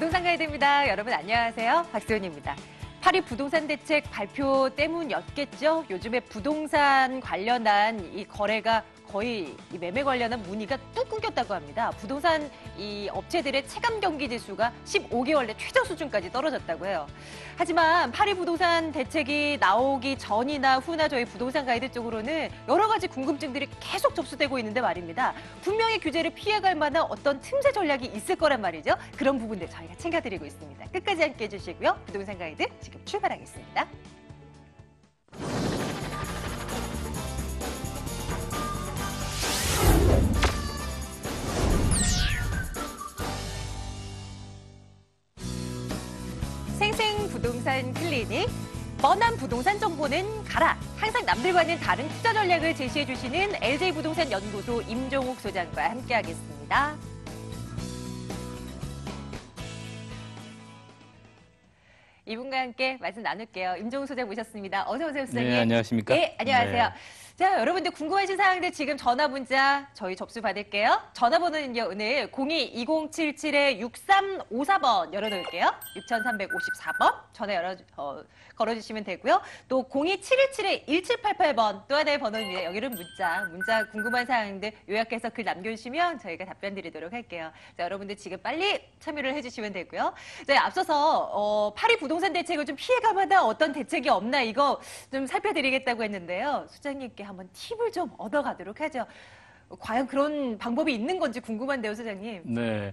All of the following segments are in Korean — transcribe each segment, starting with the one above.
부동산 가이드입니다. 여러분 안녕하세요. 박수연입니다. 파리 부동산 대책 발표 때문이었겠죠. 요즘에 부동산 관련한 이 거래가 거의 이 매매 관련한 문의가 뚝 끊겼다고 합니다. 부동산 이 업체들의 체감 경기 지수가 15개월 내 최저 수준까지 떨어졌다고 해요. 하지만 파리 부동산 대책이 나오기 전이나 후나 저희 부동산 가이드 쪽으로는 여러 가지 궁금증들이 계속 접수되고 있는데 말입니다. 분명히 규제를 피해갈 만한 어떤 틈새 전략이 있을 거란 말이죠. 그런 부분들 저희가 챙겨드리고 있습니다. 끝까지 함께해 주시고요. 부동산 가이드 지금 출발하겠습니다. 생생부동산 클리닉, 뻔한 부동산 정보는 가라. 항상 남들과는 다른 투자 전략을 제시해 주시는 LJ부동산 연구소 임종욱 소장과 함께하겠습니다. 이분과 함께 말씀 나눌게요. 임종욱 소장 모셨습니다. 어서 오세요, 소장님. 네, 안녕하십니까? 네, 안녕하세요. 네. 자, 여러분들 궁금하신 사항들 지금 전화 문자 저희 접수 받을게요. 전화번호는요, 오늘 02-2077-6354번 열어놓을게요. 6354번 전화 걸어주시면 되고요. 또 02-717-1788번 또 하나의 번호입니다. 여기는 문자 궁금한 사항들 요약해서 글 남겨주시면 저희가 답변 드리도록 할게요. 자, 여러분들 지금 빨리 참여를 해주시면 되고요. 자, 앞서서 파리 부동산 대책을 좀 피해갈 만한 어떤 대책이 없나 이거 좀 살펴드리겠다고 했는데요. 소장님께 한번 팁을 좀 얻어가도록 하죠. 과연 그런 방법이 있는 건지 궁금한데요, 소장님. 네.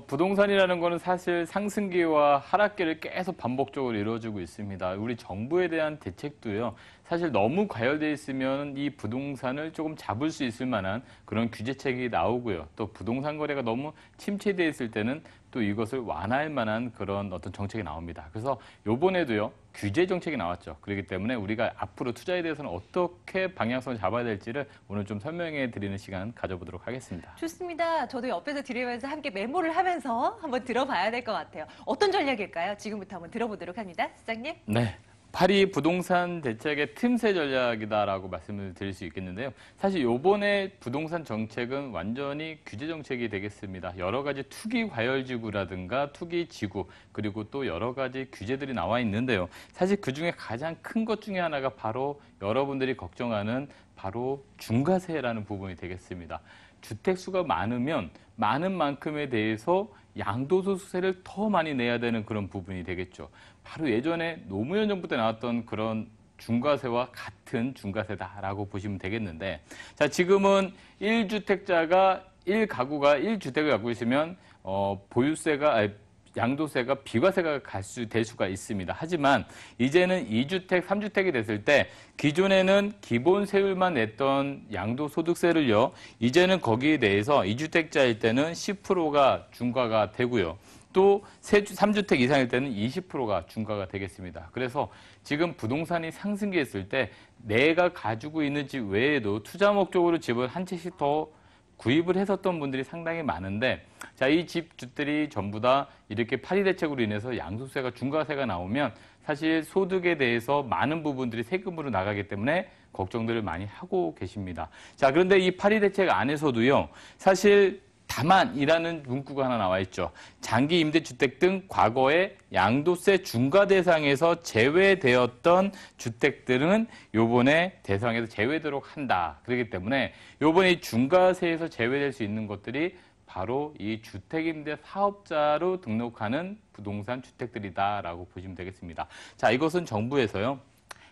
부동산이라는 거는 사실 상승기와 하락기를 계속 반복적으로 이루어지고 있습니다. 우리 정부에 대한 대책도요. 사실 너무 과열되어 있으면 이 부동산을 조금 잡을 수 있을 만한 그런 규제책이 나오고요. 또 부동산 거래가 너무 침체되어 있을 때는 또 이것을 완화할 만한 그런 어떤 정책이 나옵니다. 그래서 이번에도요. 규제 정책이 나왔죠. 그렇기 때문에 우리가 앞으로 투자에 대해서는 어떻게 방향성을 잡아야 될지를 오늘 좀 설명해 드리는 시간 가져보도록 하겠습니다. 좋습니다. 저도 옆에서 들으면서 함께 메모를 하면서 한번 들어봐야 될 것 같아요. 어떤 전략일까요? 지금부터 한번 들어보도록 합니다. 소장님. 네. 파리 부동산 대책의 틈새 전략이다라고 말씀을 드릴 수 있겠는데요. 사실 이번에 부동산 정책은 완전히 규제 정책이 되겠습니다. 여러 가지 투기 과열지구라든가 투기 지구 그리고 또 여러 가지 규제들이 나와 있는데요. 사실 그중에 가장 큰 것 중에 하나가 바로 여러분들이 걱정하는 바로 중과세라는 부분이 되겠습니다. 주택 수가 많으면 많은 만큼에 대해서 양도소득세를 더 많이 내야 되는 그런 부분이 되겠죠. 바로 예전에 노무현 정부 때 나왔던 그런 중과세와 같은 중과세다라고 보시면 되겠는데, 자, 지금은 1주택자가 1가구가 1주택을 갖고 있으면 양도세가 비과세가 될 수가 있습니다. 하지만 이제는 2주택, 3주택이 됐을 때 기존에는 기본 세율만 냈던 양도소득세를요. 이제는 거기에 대해서 2주택자일 때는 10%가 중과가 되고요. 또 3주택 이상일 때는 20%가 중과가 되겠습니다. 그래서 지금 부동산이 상승기했을 때 내가 가지고 있는 집 외에도 투자 목적으로 집을 한 채씩 더 구입을 했었던 분들이 상당히 많은데, 자, 이 집주들이 전부 다 이렇게 파리 대책으로 인해서 양도세가 중과세가 나오면 사실 소득에 대해서 많은 부분들이 세금으로 나가기 때문에 걱정들을 많이 하고 계십니다. 자, 그런데 이 파리 대책 안에서도요, 사실 다만이라는 문구가 하나 나와 있죠. 장기 임대주택 등 과거에 양도세 중과 대상에서 제외되었던 주택들은 요번에 대상에서 제외되도록 한다. 그렇기 때문에 요번에 이 중과세에서 제외될 수 있는 것들이 바로 이 주택임대 사업자로 등록하는 부동산 주택들이다라고 보시면 되겠습니다. 자, 이것은 정부에서요.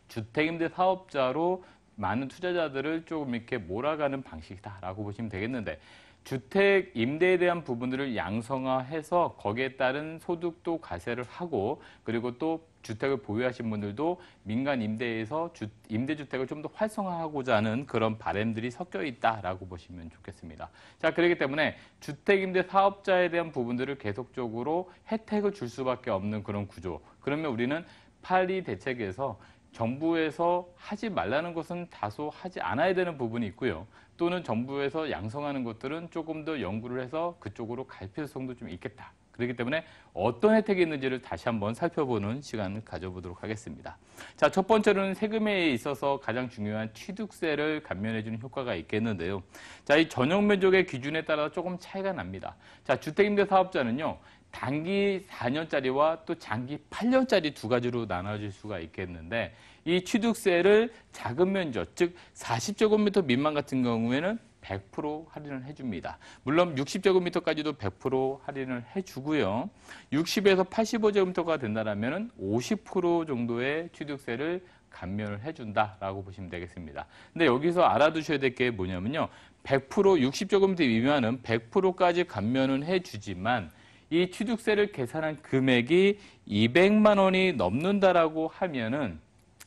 주택임대 사업자로 많은 투자자들을 조금 이렇게 몰아가는 방식이다라고 보시면 되겠는데, 주택 임대에 대한 부분들을 양성화해서 거기에 따른 소득도 과세를 하고, 그리고 또 주택을 보유하신 분들도 민간 임대에서 임대주택을 좀 더 활성화하고자 하는 그런 바람들이 섞여 있다라고 보시면 좋겠습니다. 자, 그렇기 때문에 주택임대 사업자에 대한 부분들을 계속적으로 혜택을 줄 수밖에 없는 그런 구조. 그러면 우리는 파리 대책에서 정부에서 하지 말라는 것은 다소 하지 않아야 되는 부분이 있고요. 또는 정부에서 양성하는 것들은 조금 더 연구를 해서 그쪽으로 갈 필요성도 좀 있겠다. 그렇기 때문에 어떤 혜택이 있는지를 다시 한번 살펴보는 시간을 가져보도록 하겠습니다. 자, 첫 번째로는 세금에 있어서 가장 중요한 취득세를 감면해주는 효과가 있겠는데요. 자, 이 전용 면적의 기준에 따라 조금 차이가 납니다. 자, 주택임대 사업자는요. 단기 4년짜리와 또 장기 8년짜리 두 가지로 나눠질 수가 있겠는데 이 취득세를 작은 면적, 즉 40제곱미터 미만 같은 경우에는 100% 할인을 해줍니다. 물론 60제곱미터까지도 100% 할인을 해주고요. 60에서 85제곱미터가 된다면 50% 정도의 취득세를 감면을 해준다라고 보시면 되겠습니다. 근데 여기서 알아두셔야 될 게 뭐냐면요. 100% 60제곱미터 미만은 100%까지 감면은 해주지만 이 취득세를 계산한 금액이 200만 원이 넘는다라고 하면은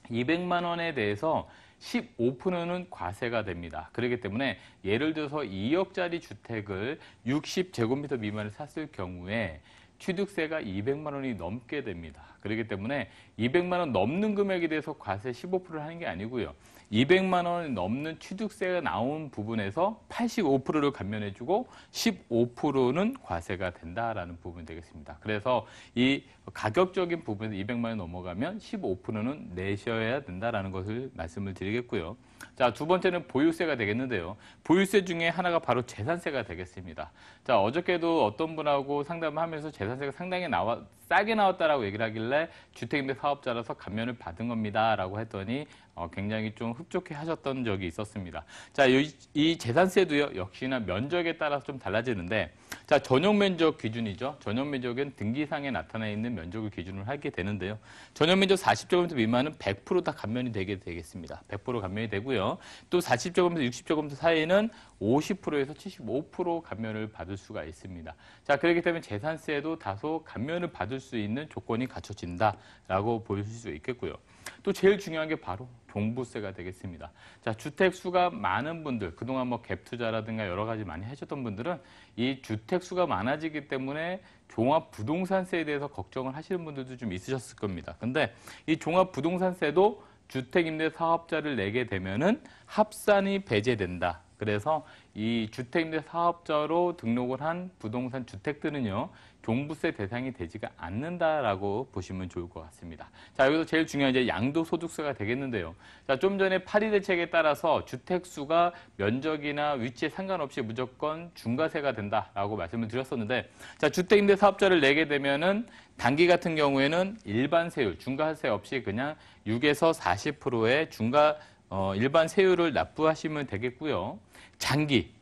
200만 원에 대해서 15%는 과세가 됩니다. 그렇기 때문에 예를 들어서 2억짜리 주택을 60제곱미터 미만을 샀을 경우에 취득세가 200만 원이 넘게 됩니다. 그렇기 때문에 200만 원 넘는 금액에 대해서 과세 15%를 하는 게 아니고요. 200만 원이 넘는 취득세가 나온 부분에서 85%를 감면해주고 15%는 과세가 된다라는 부분이 되겠습니다. 그래서 이 가격적인 부분에서 200만 원이 넘어가면 15%는 내셔야 된다라는 것을 말씀을 드리겠고요. 자, 두 번째는 보유세가 되겠는데요. 보유세 중에 하나가 바로 재산세가 되겠습니다. 자, 어저께도 어떤 분하고 상담을 하면서 재산세가 상당히 싸게 나왔다라고 얘기를 하길래 주택임대 사업자라서 감면을 받은 겁니다라고 했더니 굉장히 좀 흡족해 하셨던 적이 있었습니다. 자, 이 재산세도요, 역시나 면적에 따라서 좀 달라지는데, 자, 전용 면적 기준이죠. 전용 면적은 등기상에 나타나 있는 면적을 기준으로 하게 되는데요. 전용 면적 40제곱미터 미만은 100% 다 감면이 되겠습니다. 100% 감면이 되고요. 또 40제곱미터, 60제곱미터 사이에는 50%에서 75% 감면을 받을 수가 있습니다. 자, 그렇기 때문에 재산세도 다소 감면을 받을 수 있는 조건이 갖춰진다라고 보실 수 있겠고요. 또 제일 중요한 게 바로 종부세가 되겠습니다. 자, 주택 수가 많은 분들, 그동안 뭐 갭 투자라든가 여러 가지 많이 하셨던 분들은 이 주택 수가 많아지기 때문에 종합부동산세에 대해서 걱정을 하시는 분들도 좀 있으셨을 겁니다. 근데 이 종합부동산세도 주택임대 사업자를 내게 되면은 합산이 배제된다. 그래서 이 주택임대 사업자로 등록을 한 부동산 주택들은요, 종부세 대상이 되지가 않는다라고 보시면 좋을 것 같습니다. 자, 여기서 제일 중요한 이제 양도소득세가 되겠는데요. 자, 좀 전에 파리 대책에 따라서 주택수가 면적이나 위치에 상관없이 무조건 중과세가 된다라고 말씀을 드렸었는데, 자, 주택임대 사업자를 내게 되면은 단기 같은 경우에는 일반 세율, 중과세 없이 그냥 6에서 40%의 일반 세율을 납부하시면 되겠고요. 장기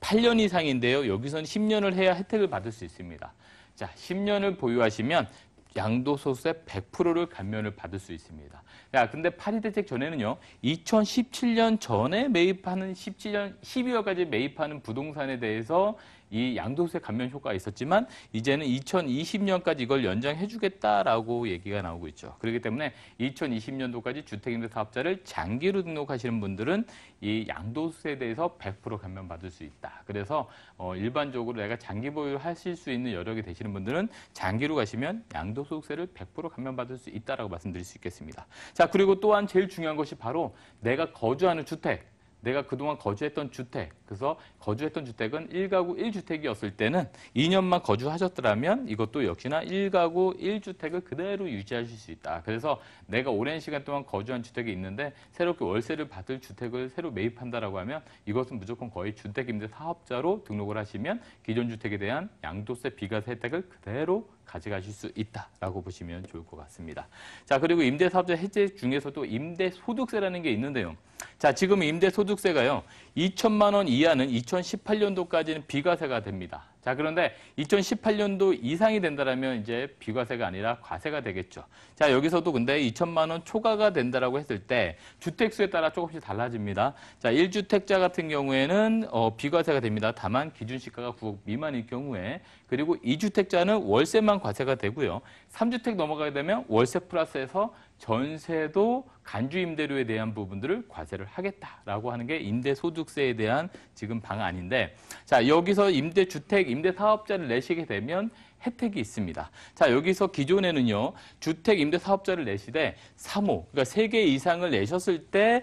8년 이상인데요. 여기서는 10년을 해야 혜택을 받을 수 있습니다. 자, 10년을 보유하시면 양도소득세 100%를 감면을 받을 수 있습니다. 야, 근데 파리 대책 전에는요, 2017년 전에 매입하는 17년 12월까지 매입하는 부동산에 대해서 이 양도세 감면 효과가 있었지만 이제는 2020년까지 이걸 연장해 주겠다라고 얘기가 나오고 있죠. 그렇기 때문에 2020년도까지 주택임대 사업자를 장기로 등록하시는 분들은 이 양도세에 대해서 100% 감면 받을 수 있다. 그래서 일반적으로 내가 장기 보유하실 수 있는 여력이 되시는 분들은 장기로 가시면 양도소득세를 100% 감면 받을 수 있다라고 말씀드릴 수 있겠습니다. 자, 그리고 또한 제일 중요한 것이 바로 내가 거주하는 주택. 내가 그동안 거주했던 주택, 그래서 거주했던 주택은 1가구 1주택이었을 때는 2년만 거주하셨더라면 이것도 역시나 1가구 1주택을 그대로 유지하실 수 있다. 그래서 내가 오랜 시간 동안 거주한 주택이 있는데 새롭게 월세를 받을 주택을 새로 매입한다라고 하면 이것은 무조건 거의 주택임대 사업자로 등록을 하시면 기존 주택에 대한 양도세 비과세 혜택을 그대로 가져가실 수 있다라고 보시면 좋을 것 같습니다. 자, 그리고 임대사업자 혜택 중에서도 임대소득세라는 게 있는데요. 자, 지금 임대소득세가요, 2천만 원 이하는 2018년도까지는 비과세가 됩니다. 자, 그런데 2018년도 이상이 된다면 이제 비과세가 아니라 과세가 되겠죠. 자, 여기서도 근데 2천만 원 초과가 된다라고 했을 때 주택수에 따라 조금씩 달라집니다. 자, 1주택자 같은 경우에는 비과세가 됩니다. 다만 기준시가가 9억 미만일 경우에, 그리고 2주택자는 월세만 과세가 되고요. 3주택 넘어가게 되면 월세 플러스해서 전세도 간주임대료에 대한 부분들을 과세를 하겠다라고 하는 게 임대소득세에 대한 지금 방안인데, 자, 여기서 임대주택, 임대사업자를 내시게 되면 혜택이 있습니다. 자, 여기서 기존에는요, 주택 임대사업자를 내시되 3호, 그러니까 3개 이상을 내셨을 때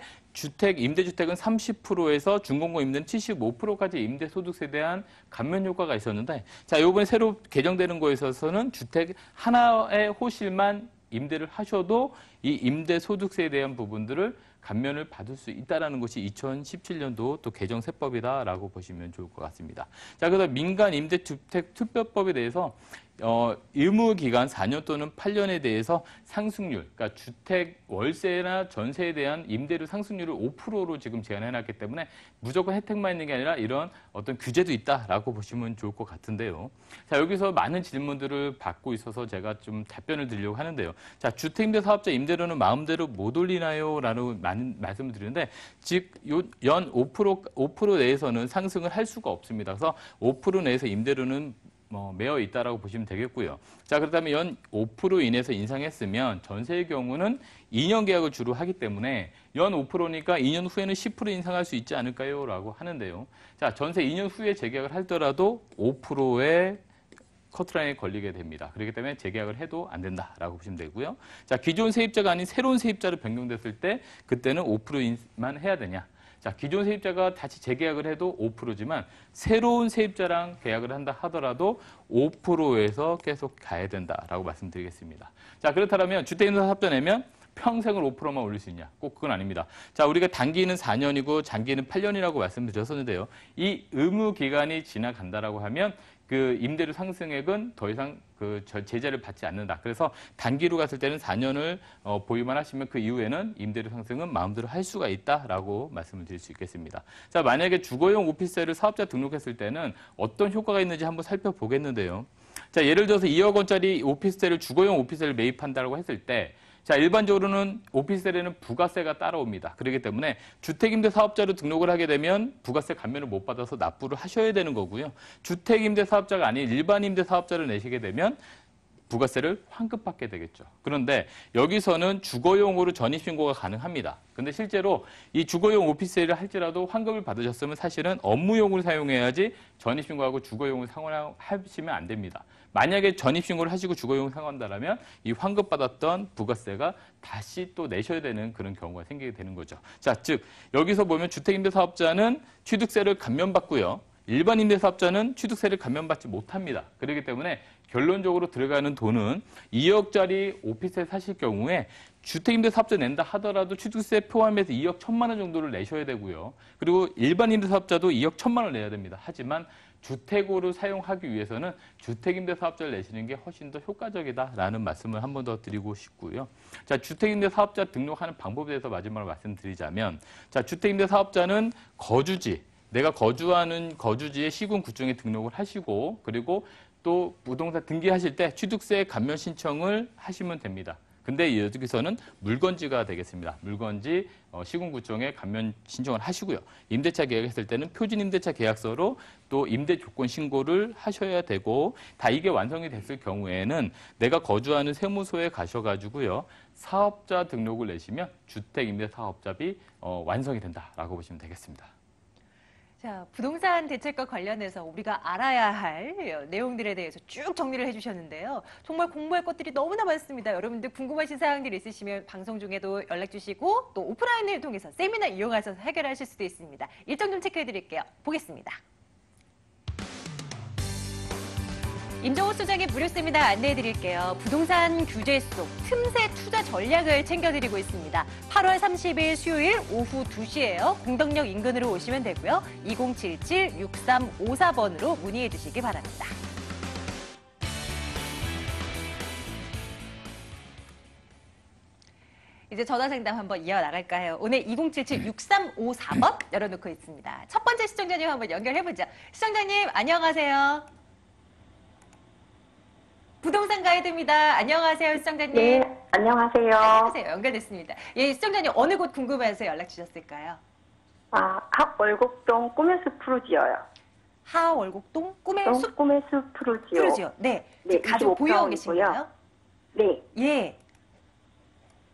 임대주택은 30%에서 준공고 임대는 75%까지 임대소득세에 대한 감면 효과가 있었는데, 자, 요번에 새로 개정되는 거에 있어서는 주택 하나의 호실만 임대를 하셔도 이 임대소득세에 대한 부분들을 감면을 받을 수 있다는 것이 2017년도 또 개정 세법이다라고 보시면 좋을 것 같습니다. 자, 그래서 민간 임대주택 특별법에 대해서 의무 기간 4년 또는 8년에 대해서 상승률, 그러니까 주택 월세나 전세에 대한 임대료 상승률을 5%로 지금 제한해 놨기 때문에 무조건 혜택만 있는 게 아니라 이런 어떤 규제도 있다라고 보시면 좋을 것 같은데요. 자, 여기서 많은 질문들을 받고 있어서 제가 좀 답변을 드리려고 하는데요. 자, 주택임대 사업자 임대료는 마음대로 못 올리나요? 라는 말씀을 드리는데, 즉, 연 5% 내에서는 상승을 할 수가 없습니다. 그래서 5% 내에서 임대료는 매어 있다라고 보시면 되겠고요. 자, 그렇다면 연 5% 인해서 인상했으면 전세의 경우는 2년 계약을 주로 하기 때문에 연 5%니까 2년 후에는 10% 인상할 수 있지 않을까요? 라고 하는데요. 자, 전세 2년 후에 재계약을 하더라도 5%의 커트라인에 걸리게 됩니다. 그렇기 때문에 재계약을 해도 안 된다라고 보시면 되고요. 자, 기존 세입자가 아닌 새로운 세입자로 변경됐을 때 그때는 5%만 해야 되냐? 자, 기존 세입자가 다시 재계약을 해도 5%지만 새로운 세입자랑 계약을 한다 하더라도 5%에서 계속 가야 된다라고 말씀드리겠습니다. 자, 그렇다면 주택임대 사업자 내면 평생을 5%만 올릴 수 있냐? 꼭 그건 아닙니다. 자, 우리가 단기는 4년이고 장기는 8년이라고 말씀드렸었는데요. 이 의무 기간이 지나간다라고 하면 그 임대료 상승액은 더 이상 그 제재를 받지 않는다. 그래서 단기로 갔을 때는 4년을 보유만 하시면 그 이후에는 임대료 상승은 마음대로 할 수가 있다라고 말씀을 드릴 수 있겠습니다. 자, 만약에 주거용 오피스텔을 사업자 등록했을 때는 어떤 효과가 있는지 한번 살펴보겠는데요. 자, 예를 들어서 2억 원짜리 오피스텔을 주거용 오피스텔을 매입한다고 했을 때 자, 일반적으로는 오피스텔에는 부가세가 따라옵니다. 그렇기 때문에 주택임대 사업자로 등록을 하게 되면 부가세 감면을 못 받아서 납부를 하셔야 되는 거고요. 주택임대 사업자가 아닌 일반 임대 사업자를 내시게 되면 부가세를 환급받게 되겠죠. 그런데 여기서는 주거용으로 전입신고가 가능합니다. 근데 실제로 이 주거용 오피스텔을 할지라도 환급을 받으셨으면 사실은 업무용으로 사용해야지 전입신고하고 주거용을 상환하시면 안 됩니다. 만약에 전입신고를 하시고 주거용을 사용한다면 이 환급받았던 부가세가 다시 또 내셔야 되는 그런 경우가 생기게 되는 거죠. 자, 즉 여기서 보면 주택임대사업자는 취득세를 감면받고요. 일반 임대사업자는 취득세를 감면받지 못합니다. 그렇기 때문에 결론적으로 들어가는 돈은 2억짜리 오피스텔 사실 경우에 주택임대사업자 낸다 하더라도 취득세 포함해서 2억 1천만 원 정도를 내셔야 되고요. 그리고 일반 임대사업자도 2억 1천만 원 내야 됩니다. 하지만 주택으로 사용하기 위해서는 주택임대사업자를 내시는 게 훨씬 더 효과적이다라는 말씀을 한 번 더 드리고 싶고요. 자, 주택임대사업자 등록하는 방법에 대해서 마지막으로 말씀드리자면, 자, 주택임대사업자는 거주지, 내가 거주하는 거주지의 시군 구청에 등록을 하시고 그리고 또 부동산 등기하실 때 취득세 감면 신청을 하시면 됩니다. 근데 여기서는 물건지가 되겠습니다. 물건지 시군구청에 감면 신청을 하시고요. 임대차 계약했을 때는 표준 임대차 계약서로 또 임대 조건 신고를 하셔야 되고 다 이게 완성이 됐을 경우에는 내가 거주하는 세무소에 가셔가지고요. 사업자 등록을 내시면 주택임대사업자비 완성이 된다라고 보시면 되겠습니다. 자, 부동산 대책과 관련해서 우리가 알아야 할 내용들에 대해서 쭉 정리를 해주셨는데요. 정말 공부할 것들이 너무나 많습니다. 여러분들 궁금하신 사항들이 있으시면 방송 중에도 연락 주시고 또 오프라인을 통해서 세미나 이용하셔서 해결하실 수도 있습니다. 일정 좀 체크해 드릴게요. 보겠습니다. 임정호 소장의 무료 세미나 안내해 드릴게요. 부동산 규제 속 틈새 투자 전략을 챙겨드리고 있습니다. 8월 30일 수요일 오후 2시에요. 공덕역 인근으로 오시면 되고요. 2077-6354번으로 문의해 주시기 바랍니다. 이제 전화 상담 한번 이어나갈까 해요. 오늘 2077-6354번 열어놓고 있습니다. 첫 번째 시청자님 한번 연결해보죠. 시청자님 안녕하세요. 부동산 가이드입니다. 안녕하세요, 시청자님. 네, 안녕하세요. 안녕하세요. 연결됐습니다. 예, 시청자님 어느 곳 궁금해서 연락 주셨을까요? 월곡동 꿈의 숲 푸르지어요. 하월곡동 꿈의 숲 꿈의 숲 푸르지오. 푸르지오. 네. 네, 가족 보유하고 25평이고요. 계신가요? 네. 예.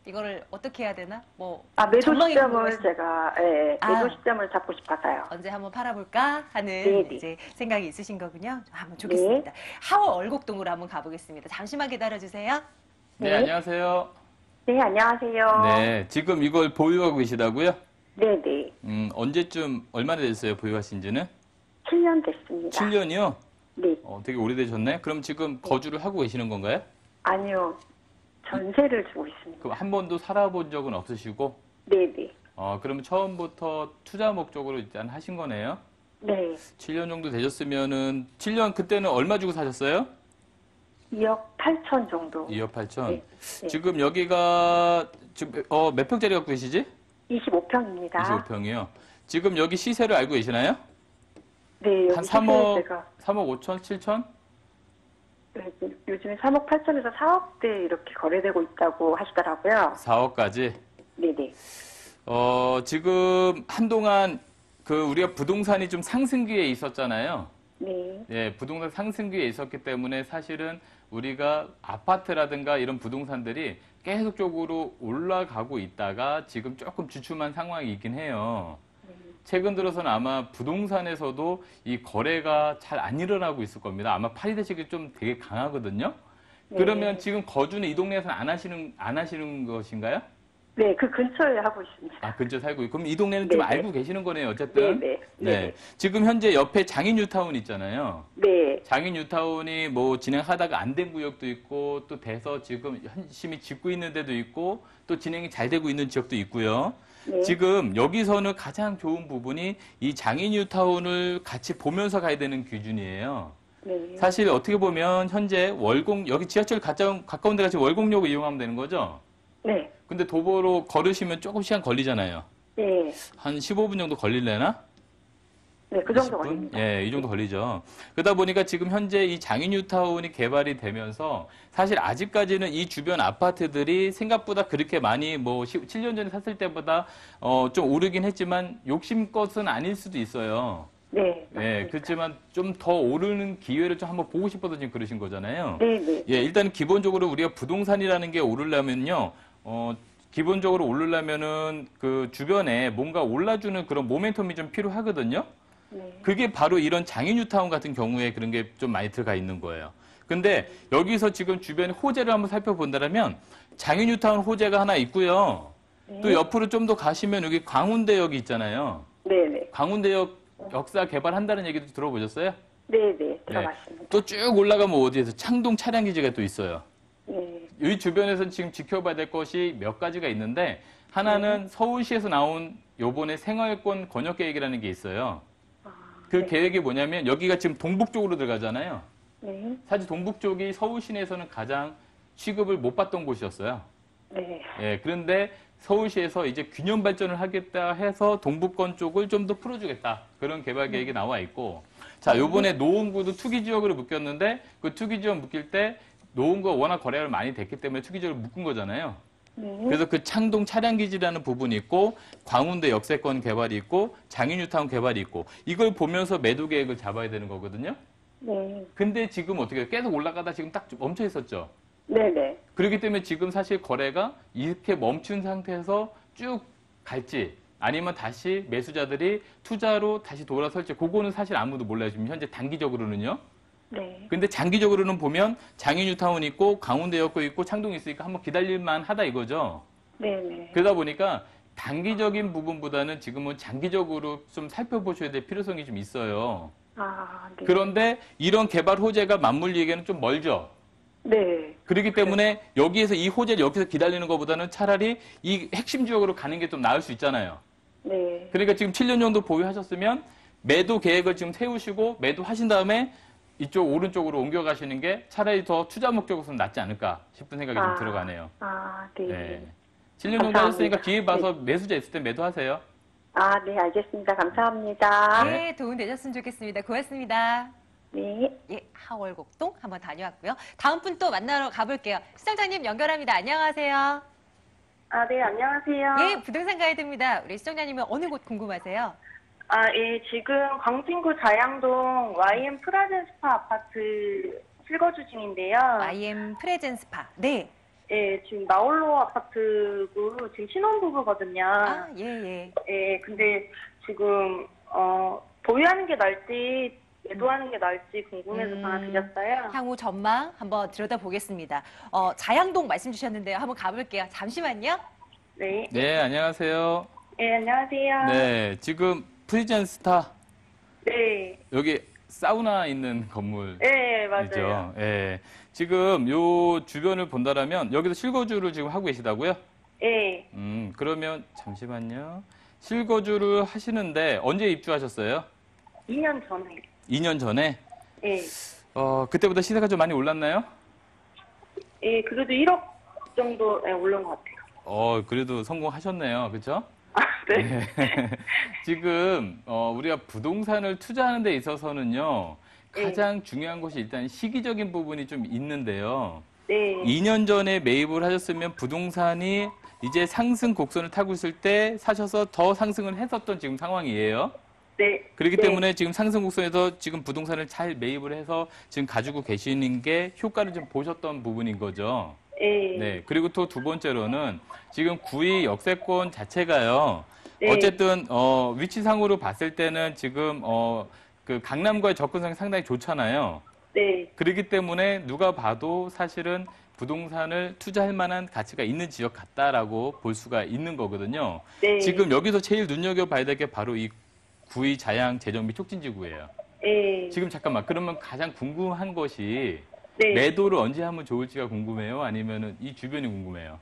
이거를 어떻게 해야 되나? 뭐 매도 전망이 시점을 궁금하신- 제가 매도 시점을 잡고 싶어서요. 언제 한번 팔아볼까 하는 네네. 이제 생각이 있으신 거군요. 한번 좋겠습니다. 하월곡동으로 한번 가보겠습니다. 잠시만 기다려주세요. 네, 네. 안녕하세요. 네, 안녕하세요. 네, 지금 이걸 보유하고 계시다고요? 네, 네. 언제쯤 얼마나 됐어요, 보유하신 지는? 7년 됐습니다. 7년이요? 네. 되게 오래되셨네. 그럼 지금 거주를 하고 계시는 건가요? 아니요. 전세를 주고 있습니다. 그럼 한 번도 살아본 적은 없으시고? 네, 네. 그러면 처음부터 투자 목적으로 일단 하신 거네요? 네. 7년 정도 되셨으면은, 7년 그때는 얼마 주고 사셨어요? 2억 8천 정도. 2억 8천. 네. 네. 지금 여기가 지금 몇 평짜리 갖고 계시지? 25평입니다. 25평이요. 지금 여기 시세를 알고 계시나요? 네, 여기 한 3억, 제가 3억 5천, 7천? 네, 요즘에 3억 8천에서 4억대 이렇게 거래되고 있다고 하시더라고요. 4억까지. 네네. 지금 한동안 우리가 부동산이 좀 상승기에 있었잖아요. 네. 예, 부동산 상승기에 있었기 때문에 사실은 우리가 아파트라든가 이런 부동산들이 계속적으로 올라가고 있다가 지금 조금 주춤한 상황이긴 해요. 최근 들어서는 아마 부동산에서도 이 거래가 잘 안 일어나고 있을 겁니다. 아마 파리 대책이 좀 되게 강하거든요. 그러면 네. 지금 거주는 이 동네에서는 안 하시는 것인가요? 네, 그 근처에 하고 있습니다. 아, 근처 살고 있고. 그럼 이 동네는 좀 네네. 알고 계시는 거네요, 어쨌든. 네네. 네. 지금 현재 옆에 장인 뉴타운 있잖아요. 네. 장인 뉴타운이 뭐 진행하다가 안 된 구역도 있고 또 돼서 지금 열심히 짓고 있는 데도 있고 또 진행이 잘 되고 있는 지역도 있고요. 네. 지금 여기서는 가장 좋은 부분이 이 장인 뉴타운을 같이 보면서 가야 되는 기준이에요. 네. 사실 어떻게 보면 현재 여기 지하철 가까운 데가 지금 월곡역을 이용하면 되는 거죠? 네. 근데 도보로 걸으시면 조금 시간 걸리잖아요. 네. 한 15분 정도 걸릴래나? 네, 그 정도 20분? 걸립니다. 예, 이 정도 걸리죠. 그러다 보니까 지금 현재 이 장인뉴타운이 개발이 되면서 사실 아직까지는 이 주변 아파트들이 생각보다 그렇게 많이 7년 전에 샀을 때보다 좀 오르긴 했지만 욕심것은 아닐 수도 있어요. 네. 예, 맞습니다. 그렇지만 좀 더 오르는 기회를 좀 한번 보고 싶어서 지금 그러신 거잖아요. 네, 네. 예, 일단 기본적으로 우리가 부동산이라는 게 오르려면요, 기본적으로 오르려면은 그 주변에 뭔가 올라주는 그런 모멘텀이 좀 필요하거든요. 네. 그게 바로 이런 장인뉴타운 같은 경우에 그런 게 좀 많이 들어가 있는 거예요. 근데 여기서 지금 주변에 호재를 한번 살펴본다면 장인뉴타운 호재가 하나 있고요. 네. 또 옆으로 좀 더 가시면 여기 광운대역이 있잖아요. 네, 네. 광운대역 역사 개발한다는 얘기도 들어보셨어요? 네, 네. 들어봤습니다. 또 쭉 올라가면 어디에서 창동 차량기지가 또 있어요. 네. 이 주변에서 지금 지켜봐야 될 것이 몇 가지가 있는데 하나는 서울시에서 나온 요번에 생활권 권역 계획이라는 게 있어요. 그 네. 계획이 뭐냐면 여기가 지금 동북 쪽으로 들어가잖아요. 네. 사실 동북 쪽이 서울 시내에서는 가장 취급을 못 받던 곳이었어요. 네. 예, 그런데 서울시에서 이제 균형 발전을 하겠다 해서 동북권 쪽을 좀 더 풀어주겠다. 그런 개발 계획이 나와 있고. 자, 요번에 노원구도 투기 지역으로 묶였는데 그 투기 지역 묶일 때 노원구가 워낙 거래가 많이 됐기 때문에 투기 지역을 묶은 거잖아요. 네. 그래서 그 창동 차량기지라는 부분이 있고 광운대 역세권 개발이 있고 장인뉴타운 개발이 있고 이걸 보면서 매도 계획을 잡아야 되는 거거든요. 네. 근데 지금 어떻게 해요? 계속 올라가다 지금 딱 멈춰 있었죠. 네, 네. 그렇기 때문에 지금 사실 거래가 이렇게 멈춘 상태에서 쭉 갈지 아니면 다시 매수자들이 투자로 다시 돌아설지 그거는 사실 아무도 몰라요. 지금 현재 단기적으로는요. 네. 근데 장기적으로는 보면 장인뉴타운 있고 강운대역도 있고 창동이 있으니까 한번 기다릴만 하다 이거죠. 네, 네. 그러다 보니까 단기적인 부분보다는 지금은 장기적으로 좀 살펴보셔야 될 필요성이 좀 있어요. 아, 네. 그런데 이런 개발 호재가 맞물리기에는 좀 멀죠. 네. 그렇기 때문에 여기에서 이 호재를 여기서 기다리는 것보다는 차라리 이 핵심 지역으로 가는 게 좀 나을 수 있잖아요. 네. 그러니까 지금 7년 정도 보유하셨으면 매도 계획을 지금 세우시고 매도하신 다음에 이쪽 오른쪽으로 옮겨가시는 게 차라리 더 투자 목적으로서는 낫지 않을까 싶은 생각이 좀 들어가네요. 아, 네. 네. 7년 정도 감사합니다. 하셨으니까 기회 봐서 매수자 있을 때 매도하세요. 아, 네, 알겠습니다. 감사합니다. 네, 도움 되셨으면 좋겠습니다. 고맙습니다. 네. 예, 하월곡동 한번 다녀왔고요. 다음 분 또 만나러 가볼게요. 시청자님 연결합니다. 안녕하세요. 아, 네, 안녕하세요. 예, 부동산 가이드입니다. 우리 시청자님은 어느 곳 궁금하세요? 아, 예, 지금 광진구 자양동 YM 프라젠 스파 아파트 실거주 중인데요. IM 프레젠스파. 네. 예, 지금 나홀로 아파트고 지금 신혼부부거든요. 아, 예, 예. 예, 근데 지금 보유하는 게 나을지 매도하는 게 나을지 궁금해서 전화드렸어요. 향후 전망 한번 들여다보겠습니다. 자양동 말씀 주셨는데요. 한번 가볼게요. 잠시만요. 네. 네, 안녕하세요. 네, 안녕하세요. 네, 지금 프리젠 스타 네. 여기 사우나 있는 건물. 네, 맞아요. 이죠. 예. 지금 요 주변을 본다라면 여기서 실거주를 지금 하고 계시다고요? 네. 그러면 잠시만요. 실거주를 하시는데 언제 입주하셨어요? 2년 전에. 2년 전에? 네. 그때보다 시세가 좀 많이 올랐나요? 예, 그래도 1억 정도에 오른 것 같아요. 그래도 성공하셨네요. 그렇죠? 아, 네. 지금 우리가 부동산을 투자하는 데 있어서는요. 네. 가장 중요한 것이 일단 시기적인 부분이 좀 있는데요. 네. 2년 전에 매입을 하셨으면 부동산이 이제 상승 곡선을 타고 있을 때 사셔서 더 상승을 했었던 지금 상황이에요. 네. 그렇기 네. 때문에 지금 상승 곡선에서 지금 부동산을 잘 매입을 해서 지금 가지고 계시는 게 효과를 좀 보셨던 부분인 거죠. 네. 네. 그리고 또 두 번째로는 지금 구의 역세권 자체가요. 네. 어쨌든 위치상으로 봤을 때는 지금 그 강남과의 접근성이 상당히 좋잖아요. 네. 그렇기 때문에 누가 봐도 사실은 부동산을 투자할 만한 가치가 있는 지역 같다라고 볼 수가 있는 거거든요. 네. 지금 여기서 제일 눈여겨봐야 될 게 바로 이 구의 자양 재정비 촉진지구예요. 네. 지금 잠깐만 그러면 가장 궁금한 것이 네. 매도를 언제 하면 좋을지가 궁금해요? 아니면은 이 주변이 궁금해요?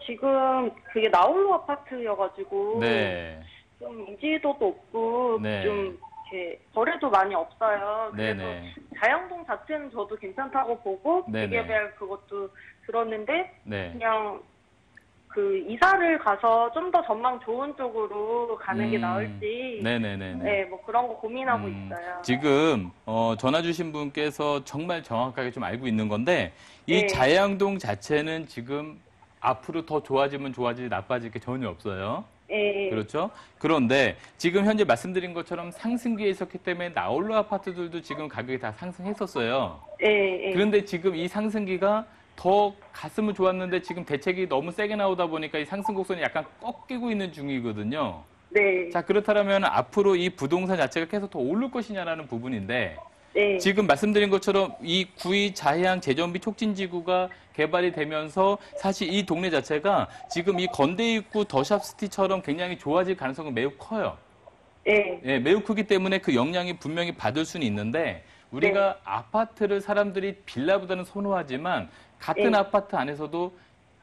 지금 그게 나홀로 아파트여가지고 네. 좀 인지도도 없고 네. 좀 이렇게 거래도 많이 없어요. 그래서 네네. 자양동 자체는 저도 괜찮다고 보고 네네. 재개발 그것도 들었는데 네. 그냥 그 이사를 가서 좀 더 전망 좋은 쪽으로 가는 게 나을지 네네네네. 네, 뭐 그런 거 고민하고 있어요. 지금 전화 주신 분께서 정말 정확하게 좀 알고 있는 건데 이 네. 자양동 자체는 지금 앞으로 더 좋아지면 좋아지지 나빠질 게 전혀 없어요. 예. 그렇죠? 그런데 지금 현재 말씀드린 것처럼 상승기에 있었기 때문에 나홀로 아파트들도 지금 가격이 다 상승했었어요. 예. 예. 그런데 지금 이 상승기가 더 갔으면 좋았는데 지금 대책이 너무 세게 나오다 보니까 이 상승 곡선이 약간 꺾이고 있는 중이거든요. 네. 자, 그렇다면 앞으로 이 부동산 자체가 계속 더 오를 것이냐라는 부분인데 네. 지금 말씀드린 것처럼 이 구의 자해양 재정비 촉진지구가 개발이 되면서 사실 이 동네 자체가 지금 이 건대 입구 더샵시티처럼 굉장히 좋아질 가능성은 매우 커요. 예. 예, 매우 크기 때문에 그 영향이 분명히 받을 수는 있는데 우리가 아파트를 사람들이 빌라보다는 선호하지만 같은 네. 아파트 안에서도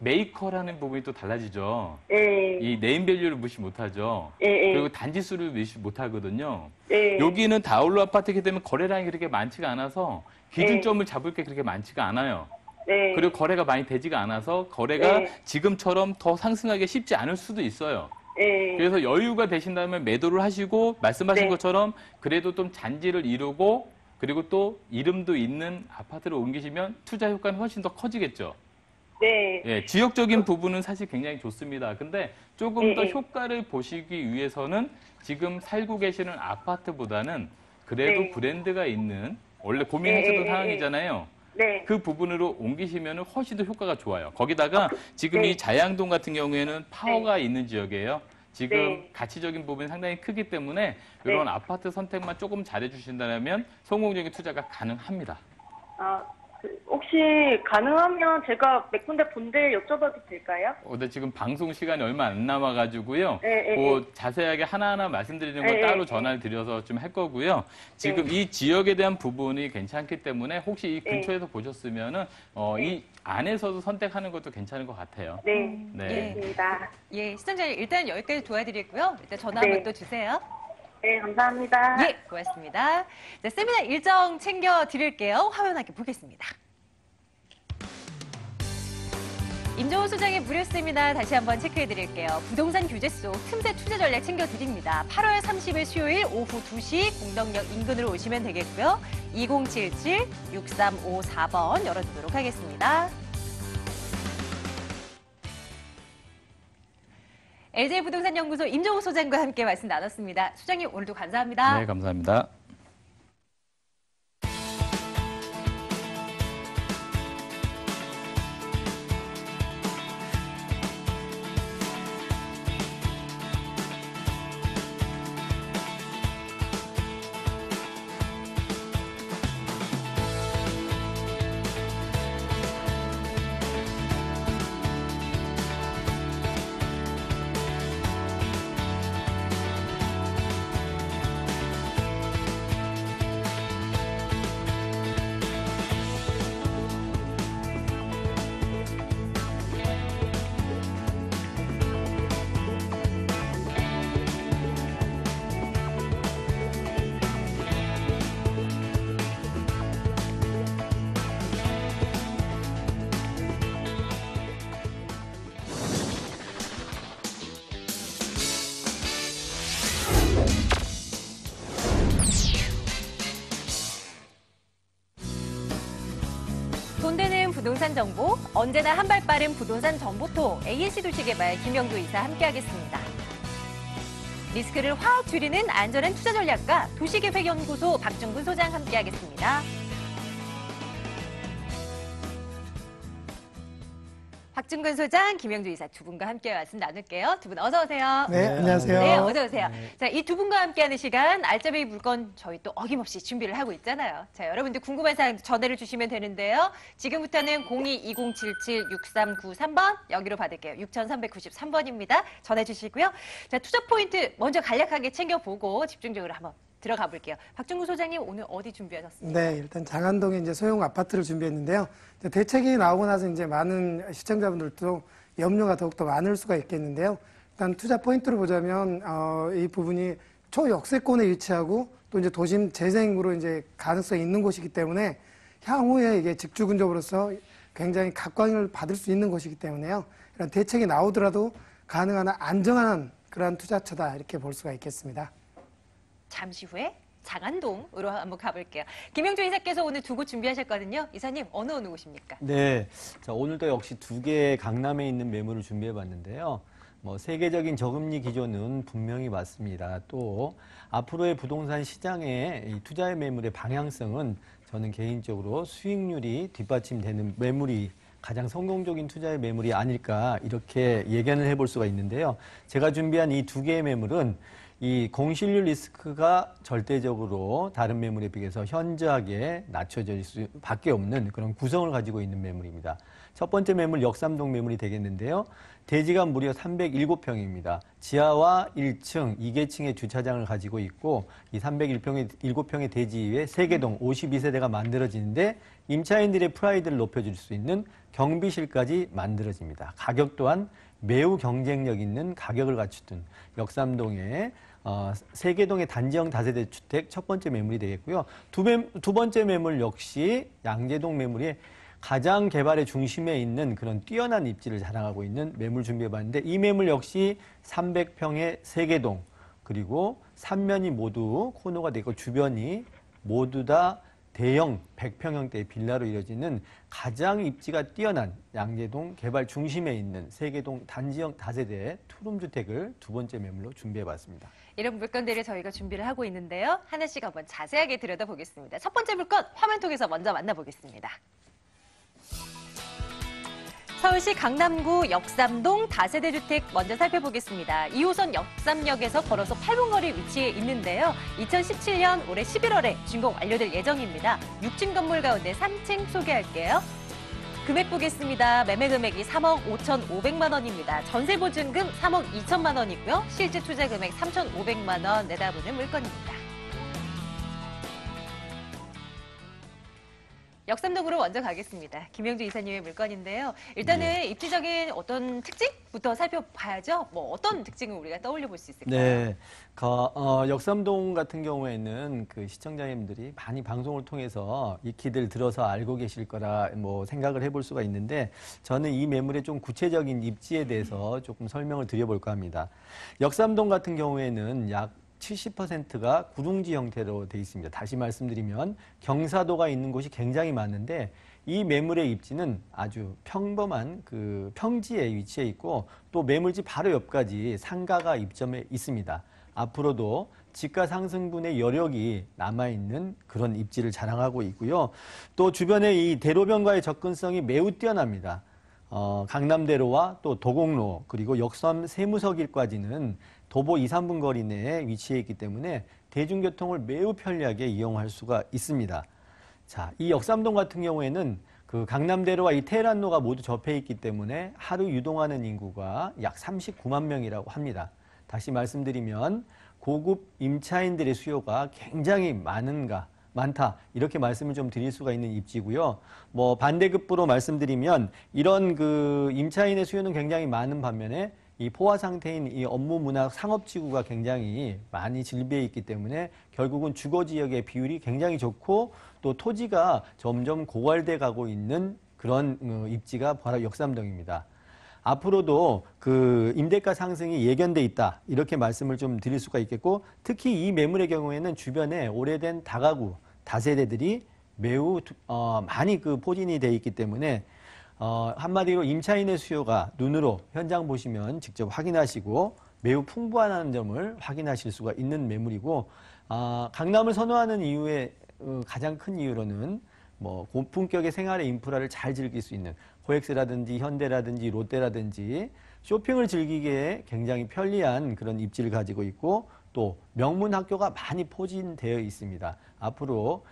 메이커라는 부분이 또 달라지죠. 예. 이 네임밸류를 무시 못하죠. 예. 그리고 단지수를 무시 못하거든요. 예. 여기는 다울로 아파트이기 때문에 거래량이 그렇게 많지가 않아서 기준점을 잡을 게 그렇게 많지가 않아요. 네. 그리고 거래가 많이 되지가 않아서 거래가 네. 지금처럼 더 상승하기 쉽지 않을 수도 있어요. 예. 그래서 여유가 되신다면 매도를 하시고 말씀하신 네. 것처럼 그래도 좀 잔지를 이루고 그리고 또 이름도 있는 아파트를 옮기시면 투자 효과는 훨씬 더 커지겠죠. 네. 예, 지역적인 부분은 사실 굉장히 좋습니다. 근데 조금 더 네. 효과를 보시기 위해서는 지금 살고 계시는 아파트보다는 그래도 네. 브랜드가 있는 원래 고민하셨던 네. 상황이잖아요. 네. 그 부분으로 옮기시면 훨씬 더 효과가 좋아요. 거기다가 지금 네. 이 자양동 같은 경우에는 파워가 있는 지역이에요. 지금 네. 가치적인 부분이 상당히 크기 때문에 이런 네. 아파트 선택만 조금 잘해주신다면 성공적인 투자가 가능합니다. 혹시 가능하면 제가 몇 군데 본데 여쭤봐도 될까요? 근데 지금 방송 시간이 얼마 안 남아가지고요. 네, 그 자세하게 하나하나 말씀드리는 건 네, 따로 네. 전화를 드려서 좀 할 거고요. 지금 이 지역에 대한 부분이 괜찮기 때문에 혹시 이 네. 근처에서 보셨으면은 이 안에서도 선택하는 것도 괜찮은 것 같아요. 네. 네. 알겠습니다. 예, 시청자님 일단 여기까지 도와드리고요. 일단 전화 네. 한번 또 주세요. 네, 감사합니다. 예, 고맙습니다. 자, 세미나 일정 챙겨 드릴게요. 화면 함께 보겠습니다. 임종훈 소장의 무료 세미나 다시 한번 체크해 드릴게요. 부동산 규제 속 틈새 투자 전략 챙겨 드립니다. 8월 30일 수요일 오후 2시 공덕역 인근으로 오시면 되겠고요. 2077-6354번 열어두도록 하겠습니다. LJ부동산연구소 임종훈 소장과 함께 말씀 나눴습니다. 소장님 오늘도 감사합니다. 네, 감사합니다. 부동산 정보, 언제나 한 발 빠른 부동산 정보통 ANC 도시개발 김영두 이사 함께하겠습니다. 리스크를 확 줄이는 안전한 투자 전략가 도시계획연구소 박중근 소장 함께하겠습니다. 박중근 소장, 김영주 이사 두 분과 함께 말씀 나눌게요. 두 분 어서 오세요. 네, 안녕하세요. 네, 어서 오세요. 자, 이 두 분과 함께하는 시간 알짜배기 물건 저희 또 어김없이 준비를 하고 있잖아요. 자, 여러분들 궁금한 사항 전화를 주시면 되는데요. 지금부터는 02-2077-6393번 여기로 받을게요. 6393번입니다. 전해 주시고요. 자, 투자 포인트 먼저 간략하게 챙겨보고 집중적으로 한번 들어가 볼게요. 박중근 소장님 오늘 어디 준비하셨습니까? 네, 일단 장안동에 이제 소형 아파트를 준비했는데요. 이제 대책이 나오고 나서 이제 많은 시청자분들도 염려가 더욱더 많을 수가 있겠는데요. 일단 투자 포인트를 보자면 이 부분이 초역세권에 위치하고 또 이제 도심 재생으로 이제 가능성이 있는 곳이기 때문에 향후에 이게 직주 근접으로서 굉장히 각광을 받을 수 있는 곳이기 때문에요. 이런 대책이 나오더라도 가능한 한 안정한 그러한 투자처다 이렇게 볼 수가 있겠습니다. 잠시 후에 장안동으로 한번 가볼게요. 김영주 이사께서 오늘 두 곳 준비하셨거든요. 이사님 어느 곳입니까? 네, 자, 오늘도 역시 두 개의 강남에 있는 매물을 준비해봤는데요. 세계적인 저금리 기조는 분명히 맞습니다. 또 앞으로의 부동산 시장의 이 투자의 매물의 방향성은 저는 개인적으로 수익률이 뒷받침되는 매물이 가장 성공적인 투자의 매물이 아닐까 이렇게 예견을 해볼 수가 있는데요. 제가 준비한 이 두 개의 매물은 이 공실률 리스크가 절대적으로 다른 매물에 비해서 현저하게 낮춰질 수밖에 없는 그런 구성을 가지고 있는 매물입니다. 첫 번째 매물 역삼동 매물이 되겠는데요. 대지가 무려 307평입니다. 지하와 1층, 2계층의 주차장을 가지고 있고 이 307평의 대지 위에 3개동 52세대가 만들어지는데 임차인들의 프라이드를 높여줄 수 있는 경비실까지 만들어집니다. 가격 또한 매우 경쟁력 있는 가격을 갖춘 역삼동의 3개동의 단지형 다세대 주택 첫 번째 매물이 되겠고요. 두 번째 매물 역시 양재동 매물이 가장 개발의 중심에 있는 그런 뛰어난 입지를 자랑하고 있는 매물 준비해봤는데 이 매물 역시 300평의 3개동 그리고 3면이 모두 코너가 되고 주변이 모두 다 대형 100평형대의 빌라로 이뤄지는 가장 입지가 뛰어난 양재동 개발 중심에 있는 3개동 단지형 다세대 투룸주택을 두 번째 매물로 준비해봤습니다. 이런 물건들을 저희가 준비를 하고 있는데요. 하나씩 한번 자세하게 들여다보겠습니다. 첫 번째 물건 화면 통해서 먼저 만나보겠습니다. 서울시 강남구 역삼동 다세대 주택 먼저 살펴보겠습니다. 2호선 역삼역에서 걸어서 8분 거리 위치해 있는데요. 2017년 올해 11월에 준공 완료될 예정입니다. 6층 건물 가운데 3층 소개할게요. 금액 보겠습니다. 매매 금액이 3억 5,500만 원입니다. 전세 보증금 3억 2천만 원이고요. 실제 투자 금액 3,500만 원 내다보는 물건입니다. 역삼동으로 먼저 가겠습니다. 김영주 이사님의 물건인데요. 일단은 입지적인 어떤 특징부터 살펴봐야죠. 어떤 특징을 우리가 떠올려 볼 수 있을까요? 네, 역삼동 같은 경우에는 그 시청자님들이 많이 방송을 통해서 익히들 들어서 알고 계실 거라 생각을 해볼 수가 있는데 저는 이 매물의 좀 구체적인 입지에 대해서 조금 설명을 드려볼까 합니다. 역삼동 같은 경우에는 약 70%가 구둥지 형태로 되어 있습니다. 다시 말씀드리면 경사도가 있는 곳이 굉장히 많은데 이 매물의 입지는 아주 평범한 그 평지에 위치해 있고 또 매물지 바로 옆까지 상가가 입점해 있습니다. 앞으로도 집가 상승분의 여력이 남아있는 그런 입지를 자랑하고 있고요. 또 주변에 이 대로변과의 접근성이 매우 뛰어납니다. 강남대로와 또 도곡로 그리고 역삼 세무서길까지는 도보 2, 3분 거리 내에 위치해 있기 때문에 대중교통을 매우 편리하게 이용할 수가 있습니다. 자, 이 역삼동 같은 경우에는 그 강남대로와 이 테헤란로가 모두 접해 있기 때문에 하루 유동하는 인구가 약 39만 명이라고 합니다. 다시 말씀드리면 고급 임차인들의 수요가 굉장히 많다 이렇게 말씀을 좀 드릴 수가 있는 입지고요. 반대급부로 말씀드리면 이런 그 임차인의 수요는 굉장히 많은 반면에 이 포화 상태인 이 업무 문화 상업지구가 굉장히 많이 질비해 있기 때문에 결국은 주거 지역의 비율이 굉장히 좋고 또 토지가 점점 고갈돼 가고 있는 그런 입지가 바로 역삼동입니다. 앞으로도 그 임대가 상승이 예견돼 있다 이렇게 말씀을 좀 드릴 수가 있겠고 특히 이 매물의 경우에는 주변에 오래된 다가구 다세대들이 매우 많이 그 포진이 돼 있기 때문에 한마디로 임차인의 수요가 눈으로 현장 보시면 직접 확인하시고 매우 풍부하다는 점을 확인하실 수가 있는 매물이고, 강남을 선호하는 이유의 가장 큰 이유로는 뭐 고품격의 생활의 인프라를 잘 즐길 수 있는 코엑스라든지 현대라든지 롯데라든지 쇼핑을 즐기기에 굉장히 편리한 그런 입지를 가지고 있고, 또 명문 학교가 많이 포진되어 있습니다. 앞으로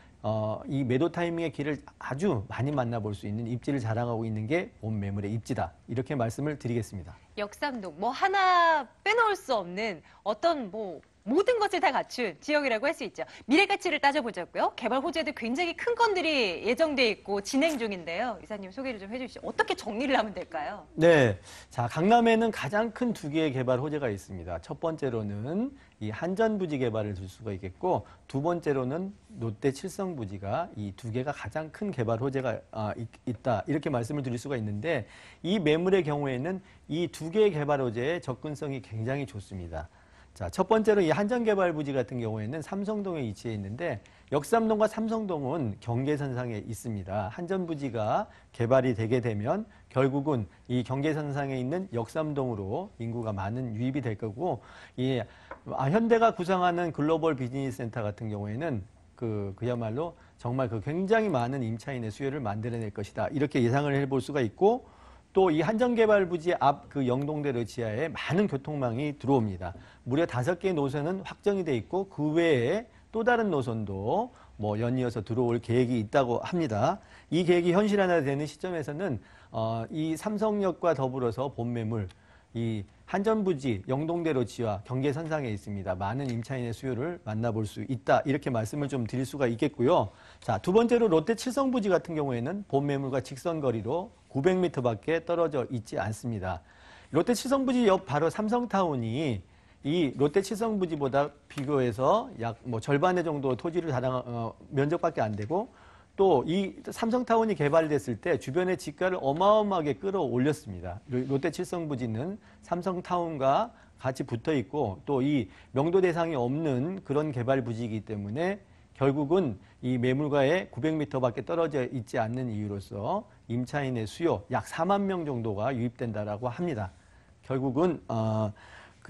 이 매도 타이밍의 길을 아주 많이 만나볼 수 있는 입지를 자랑하고 있는 게 본 매물의 입지다. 이렇게 말씀을 드리겠습니다. 역삼동 뭐 하나 빼놓을 수 없는 어떤 뭐 모든 것을 다 갖춘 지역이라고 할 수 있죠. 미래 가치를 따져보자고요. 개발 호재도 굉장히 큰 건들이 예정돼 있고 진행 중인데요. 이사님 소개를 좀 해주시죠. 어떻게 정리를 하면 될까요? 네. 자, 강남에는 가장 큰 두 개의 개발 호재가 있습니다. 첫 번째로는 이 한전부지 개발을 들 수가 있겠고, 두 번째로는 롯데 칠성부지가 이 두 개가 가장 큰 개발 호재가 있다. 이렇게 말씀을 드릴 수가 있는데, 이 매물의 경우에는 이 두 개의 개발 호재의 접근성이 굉장히 좋습니다. 자, 첫 번째로 이 한전개발부지 같은 경우에는 삼성동에 위치해 있는데, 역삼동과 삼성동은 경계선상에 있습니다. 한전부지가 개발이 되게 되면 결국은 이 경계선상에 있는 역삼동으로 인구가 많은 유입이 될 거고, 이 현대가 구상하는 글로벌 비즈니스 센터 같은 경우에는 그야말로 정말 굉장히 많은 임차인의 수요를 만들어낼 것이다. 이렇게 예상을 해볼 수가 있고, 또 이 한전개발부지 앞 그 영동대로 지하에 많은 교통망이 들어옵니다. 무려 5개의 노선은 확정이 돼 있고, 그 외에 또 다른 노선도 뭐 연이어서 들어올 계획이 있다고 합니다. 이 계획이 현실화되는 시점에서는 이 삼성역과 더불어서 본 매물, 이 한전부지, 영동대로 지하, 경계선상에 있습니다. 많은 임차인의 수요를 만나볼 수 있다. 이렇게 말씀을 좀 드릴 수가 있겠고요. 자, 두 번째로 롯데 칠성부지 같은 경우에는 본 매물과 직선거리로 900m밖에 떨어져 있지 않습니다. 롯데 칠성부지 옆 바로 삼성타운이 이 롯데 칠성부지보다 비교해서 약 뭐 절반의 정도 토지를 면적밖에 안 되고, 또 이 삼성타운이 개발됐을 때 주변의 지가를 어마어마하게 끌어올렸습니다. 롯데 칠성부지는 삼성타운과 같이 붙어 있고, 또 이 명도 대상이 없는 그런 개발 부지이기 때문에 결국은 이 매물과의 900m밖에 떨어져 있지 않는 이유로서 임차인의 수요 약 4만 명 정도가 유입된다라고 합니다. 결국은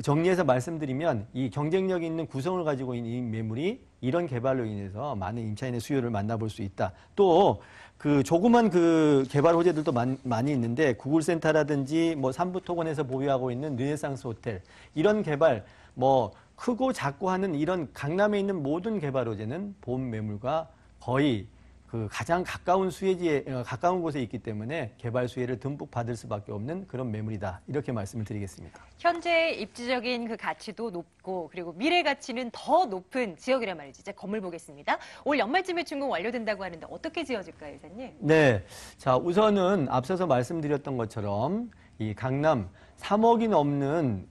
정리해서 말씀드리면 이 경쟁력 있는 구성을 가지고 있는 이 매물이 이런 개발로 인해서 많은 임차인의 수요를 만나볼 수 있다. 또 조그만 개발 호재들도 많이 있는데, 구글센터라든지 뭐 삼부토건에서 보유하고 있는 르네상스 호텔, 이런 개발 뭐 크고 작고 하는 이런 강남에 있는 모든 개발 호재는 본 매물과 거의 가장 가까운 수혜지에 가까운 곳에 있기 때문에 개발 수혜를 듬뿍 받을 수밖에 없는 그런 매물이다. 이렇게 말씀을 드리겠습니다. 현재 입지적인 그 가치도 높고, 그리고 미래 가치는 더 높은 지역이란 말이죠. 이제 건물 보겠습니다. 올 연말쯤에 준공 완료된다고 하는데 어떻게 지어질까요, 이사님? 네. 자, 우선은 앞서서 말씀드렸던 것처럼 이 강남 3억이 넘는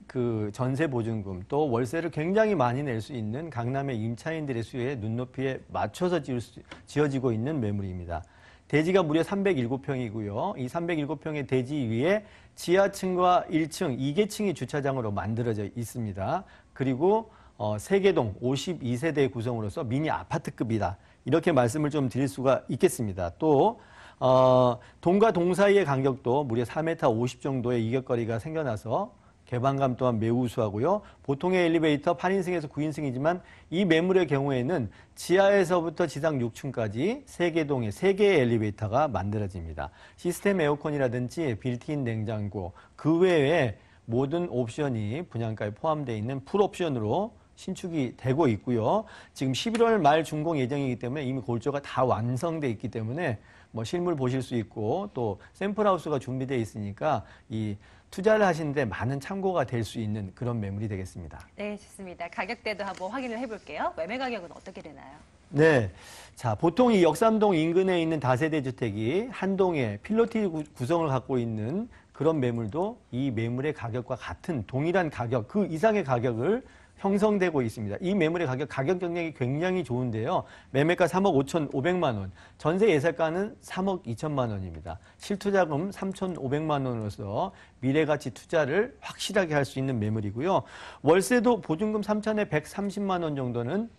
전세 보증금, 또 월세를 굉장히 많이 낼 수 있는 강남의 임차인들의 수요에 눈높이에 맞춰서 지어지고 있는 매물입니다. 대지가 무려 307평이고요. 이 307평의 대지 위에 지하층과 1층, 2계층이 주차장으로 만들어져 있습니다. 그리고 3개동 52세대 구성으로서 미니 아파트급이다. 이렇게 말씀을 좀 드릴 수가 있겠습니다. 또 동과 동 사이의 간격도 무려 4m 50 정도의 이격거리가 생겨나서 개방감 또한 매우 우수하고요. 보통의 엘리베이터 8인승에서 9인승이지만 이 매물의 경우에는 지하에서부터 지상 6층까지 3개동의 3개의 엘리베이터가 만들어집니다. 시스템 에어컨이라든지 빌트인 냉장고, 그 외에 모든 옵션이 분양가에 포함되어 있는 풀옵션으로 신축이 되고 있고요. 지금 11월 말 준공 예정이기 때문에 이미 골조가 다 완성돼 있기 때문에 뭐 실물 보실 수 있고, 또 샘플하우스가 준비되어 있으니까 이 투자를 하시는데 많은 참고가 될 수 있는 그런 매물이 되겠습니다. 네, 좋습니다. 가격대도 한번 확인을 해볼게요. 매매 가격은 어떻게 되나요? 네. 자, 보통 이 역삼동 인근에 있는 다세대 주택이 한 동에 필로티 구성을 갖고 있는 그런 매물도 이 매물의 가격과 같은 동일한 가격, 그 이상의 가격을 형성되고 있습니다. 이 매물의 가격 경쟁이 굉장히 좋은데요. 매매가 3억 5,500만 원, 전세 예상가는 3억 2천만 원입니다. 실투자금 3,500만 원으로서 미래가치 투자를 확실하게 할 수 있는 매물이고요. 월세도 보증금 3천에 130만 원 정도는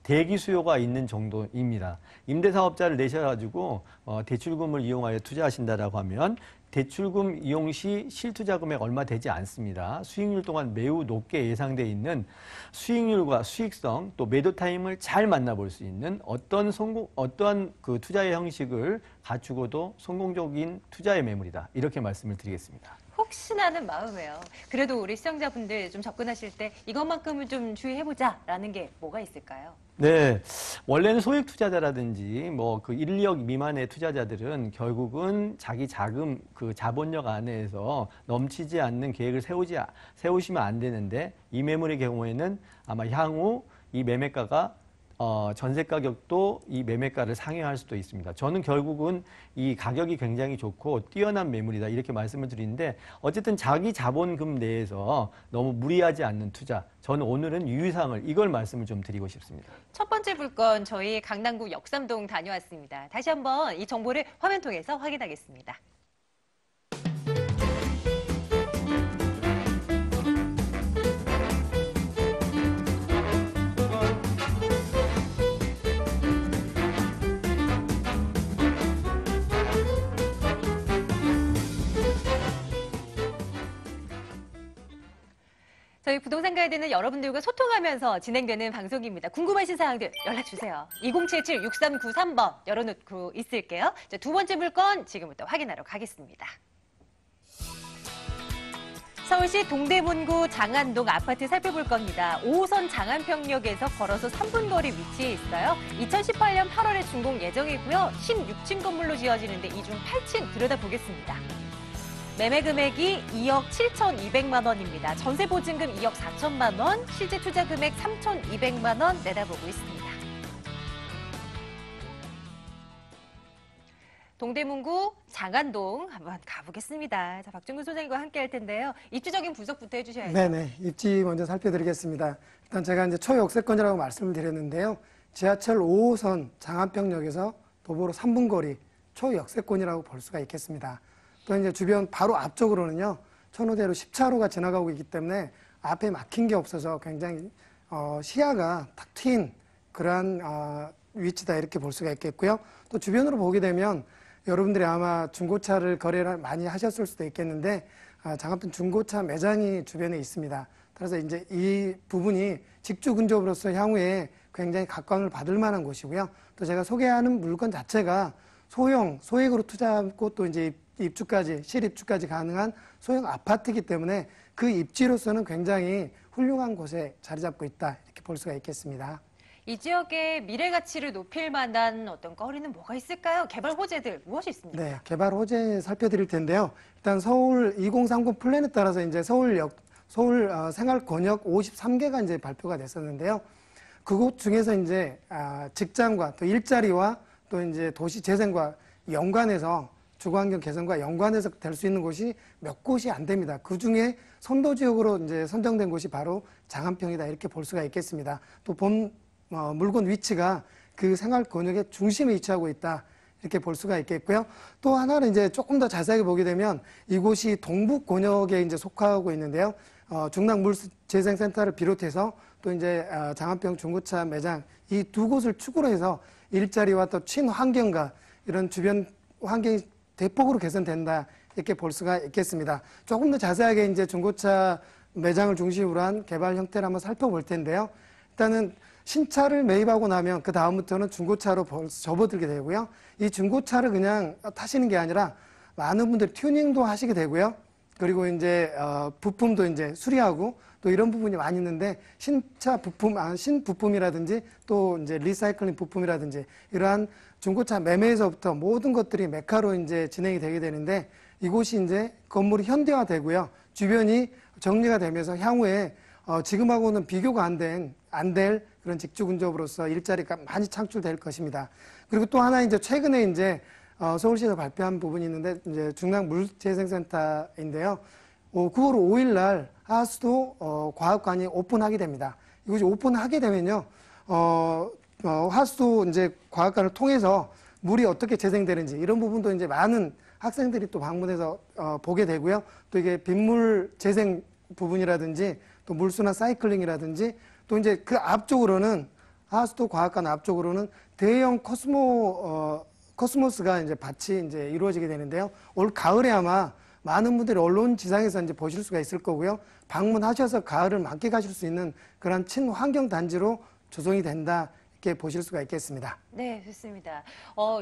대기 수요가 있는 정도입니다. 임대사업자를 내셔가지고 대출금을 이용하여 투자하신다라고 하면 대출금 이용 시 실투자 금액 얼마 되지 않습니다. 수익률 또한 매우 높게 예상돼 있는 수익률과 수익성 또 매도 타임을 잘 만나볼 수 있는 어떠한 그 투자의 형식을 갖추고도 성공적인 투자의 매물이다. 이렇게 말씀을 드리겠습니다. 혹시나 하는 마음에요. 그래도 우리 시청자분들 좀 접근하실 때 이것만큼은 좀 주의해보자라는 게 뭐가 있을까요? 네. 원래는 소액 투자자라든지 뭐 그 1, 2억 미만의 투자자들은 결국은 자기 자금 그 자본력 안에서 넘치지 않는 계획을 세우시면 안 되는데 이 매물의 경우에는 아마 향후 이 매매가가 전세 가격도 이 매매가를 상회할 수도 있습니다. 저는 결국은 이 가격이 굉장히 좋고 뛰어난 매물이다 이렇게 말씀을 드리는데 어쨌든 자기 자본금 내에서 너무 무리하지 않는 투자. 저는 오늘은 유의사항을 이걸 말씀을 좀 드리고 싶습니다. 첫 번째 물건 저희 강남구 역삼동 다녀왔습니다. 다시 한번 이 정보를 화면 통해서 확인하겠습니다. 저희 부동산 가이드는 여러분들과 소통하면서 진행되는 방송입니다. 궁금하신 사항들 연락주세요. 2077-6393번 열어놓고 있을게요. 자, 두 번째 물건 지금부터 확인하러 가겠습니다. 서울시 동대문구 장안동 아파트 살펴볼 겁니다. 5호선 장안평역에서 걸어서 3분 거리 위치해 있어요. 2018년 8월에 준공 예정이고요. 16층 건물로 지어지는데 이 중 8층 들여다보겠습니다. 매매 금액이 2억 7,200만 원입니다. 전세 보증금 2억 4천만 원, 실제 투자 금액 3,200만 원 내다보고 있습니다. 동대문구 장안동 한번 가보겠습니다. 자, 박준근 소장님과 함께 할 텐데요. 입지적인 분석부터 해주셔야죠. 네네. 입지 먼저 살펴드리겠습니다. 일단 제가 이제 초역세권이라고 말씀을 드렸는데요. 지하철 5호선 장안평역에서 도보로 3분 거리 초역세권이라고 볼 수가 있겠습니다. 또 이제 주변 바로 앞쪽으로는요, 천호대로 10차로가 지나가고 있기 때문에 앞에 막힌 게 없어서 굉장히 시야가 탁 트인 그러한 위치다 이렇게 볼 수가 있겠고요. 또 주변으로 보게 되면 여러분들이 아마 중고차를 거래를 많이 하셨을 수도 있겠는데 장안평 중고차 매장이 주변에 있습니다. 따라서 이제 이 부분이 직주 근접으로서 향후에 굉장히 각광을 받을 만한 곳이고요. 또 제가 소개하는 물건 자체가 소액으로 투자하고 또 이제 입주까지, 실입주까지 가능한 소형 아파트이기 때문에 그 입지로서는 굉장히 훌륭한 곳에 자리 잡고 있다 이렇게 볼 수가 있겠습니다. 이 지역의 미래 가치를 높일 만한 어떤 거리는 뭐가 있을까요? 개발 호재들 무엇이 있습니까? 네, 개발 호재 살펴드릴 텐데요. 일단 서울 2030 플랜에 따라서 이제 서울 생활 권역 53개가 이제 발표가 됐었는데요. 그곳 중에서 이제 직장과 또 일자리와 또 이제 도시 재생과 연관해서 주거환경 개선과 연관해서 될 수 있는 곳이 몇 곳이 안 됩니다. 그 중에 선도지역으로 이제 선정된 곳이 바로 장안평이다 이렇게 볼 수가 있겠습니다. 또 본 물건 위치가 그 생활 권역의 중심에 위치하고 있다 이렇게 볼 수가 있겠고요. 또 하나는 이제 조금 더 자세하게 보게 되면 이곳이 동북 권역에 이제 속하고 있는데요. 중랑물재생센터를 비롯해서 또 이제 장안평 중고차 매장 이 두 곳을 축으로 해서 일자리와 또 친환경과 이런 주변 환경이 대폭으로 개선된다 이렇게 볼 수가 있겠습니다. 조금 더 자세하게 이제 중고차 매장을 중심으로 한 개발 형태를 한번 살펴볼 텐데요. 일단은 신차를 매입하고 나면 그 다음부터는 중고차로 접어들게 되고요. 이 중고차를 그냥 타시는 게 아니라 많은 분들이 튜닝도 하시게 되고요. 그리고 이제 부품도 이제 수리하고 또 이런 부분이 많이 있는데 신차 부품, 신부품이라든지 또 이제 리사이클링 부품이라든지 이러한 중고차 매매에서부터 모든 것들이 메카로 이제 진행이 되게 되는데 이곳이 이제 건물이 현대화되고요. 주변이 정리가 되면서 향후에 지금하고는 비교가 안 될 그런 직주 근접으로서 일자리가 많이 창출될 것입니다. 그리고 또 하나 이제 최근에 이제 서울시에서 발표한 부분이 있는데 이제 중랑물재생센터인데요. 9월 5일 날 하수도 과학관이 오픈하게 됩니다. 이것이 오픈하게 되면요. 하수도 이제 과학관을 통해서 물이 어떻게 재생되는지 이런 부분도 이제 많은 학생들이 또 방문해서 보게 되고요. 또 이게 빗물 재생 부분이라든지 또 물순환 사이클링이라든지 또 이제 그 앞쪽으로는 하수도 과학관 앞쪽으로는 대형 코스모스가 이제 밭이 이제 이루어지게 되는데요. 올 가을에 아마 많은 분들이 언론 지상에서 이제 보실 수가 있을 거고요. 방문하셔서 가을을 만끽하실 수 있는 그런 친환경 단지로 조성이 된다. 이렇게 보실 수가 있겠습니다. 네, 좋습니다.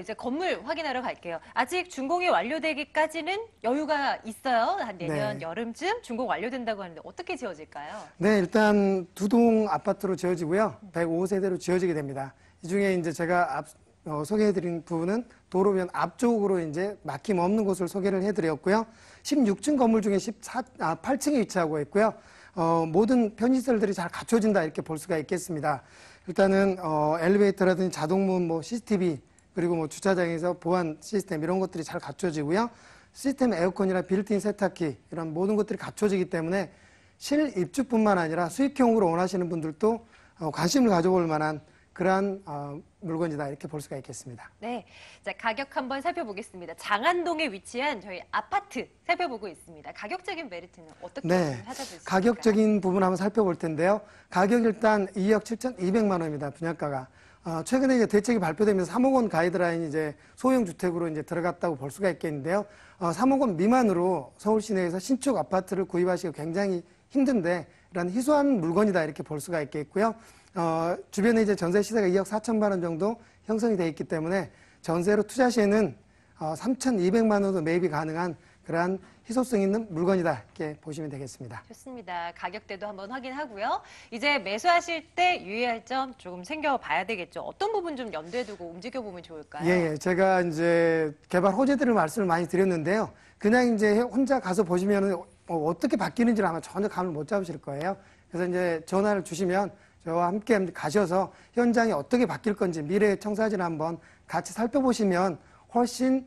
이제 건물 확인하러 갈게요. 아직 준공이 완료되기까지는 여유가 있어요. 한 내년 네. 여름쯤 준공 완료된다고 하는데 어떻게 지어질까요? 네, 일단 두 동 아파트로 지어지고요. 105세대로 지어지게 됩니다. 이 중에 이제 제가 소개해드린 부분은 도로변 앞쪽으로 이제 막힘 없는 곳을 소개를 해드렸고요. 16층 건물 중에 8층에 위치하고 있고요. 모든 편의시설들이 잘 갖춰진다 이렇게 볼 수가 있겠습니다. 일단은 엘리베이터라든지 자동문, 뭐 CCTV 그리고 뭐 주차장에서 보안 시스템 이런 것들이 잘 갖춰지고요. 시스템 에어컨이나 빌트인 세탁기 이런 모든 것들이 갖춰지기 때문에 실입주뿐만 아니라 수익형으로 원하시는 분들도 관심을 가져볼 만한 그러한 물건이다 이렇게 볼 수가 있겠습니다. 네, 자 가격 한번 살펴보겠습니다. 장안동에 위치한 저희 아파트 살펴보고 있습니다. 가격적인 메리트는 어떻게 찾아볼 수 있을까요? 가격적인 부분 한번 살펴볼 텐데요. 가격 일단 2억 7,200만 원입니다. 분양가가. 최근에 이제 대책이 발표되면서 3억 원 가이드라인이 이제 소형 주택으로 이제 들어갔다고 볼 수가 있겠는데요. 3억 원 미만으로 서울 시내에서 신축 아파트를 구입하시기 굉장히 힘든데 이런 희소한 물건이다 이렇게 볼 수가 있겠고요. 주변에 이제 전세 시세가 2억 4천만 원 정도 형성이 되어 있기 때문에 전세로 투자 시에는 3,200만 원도 매입이 가능한 그러한 희소성 있는 물건이다 이렇게 보시면 되겠습니다. 좋습니다. 가격대도 한번 확인하고요. 이제 매수하실 때 유의할 점 조금 챙겨봐야 되겠죠. 어떤 부분 좀 염두에 두고 움직여보면 좋을까요? 예, 제가 이제 개발 호재들을 말씀을 많이 드렸는데요. 그냥 이제 혼자 가서 보시면은 어떻게 바뀌는지를 아마 전혀 감을 못 잡으실 거예요. 그래서 이제 전화를 주시면 저와 함께 가셔서 현장이 어떻게 바뀔 건지 미래의 청사진을 한번 같이 살펴보시면 훨씬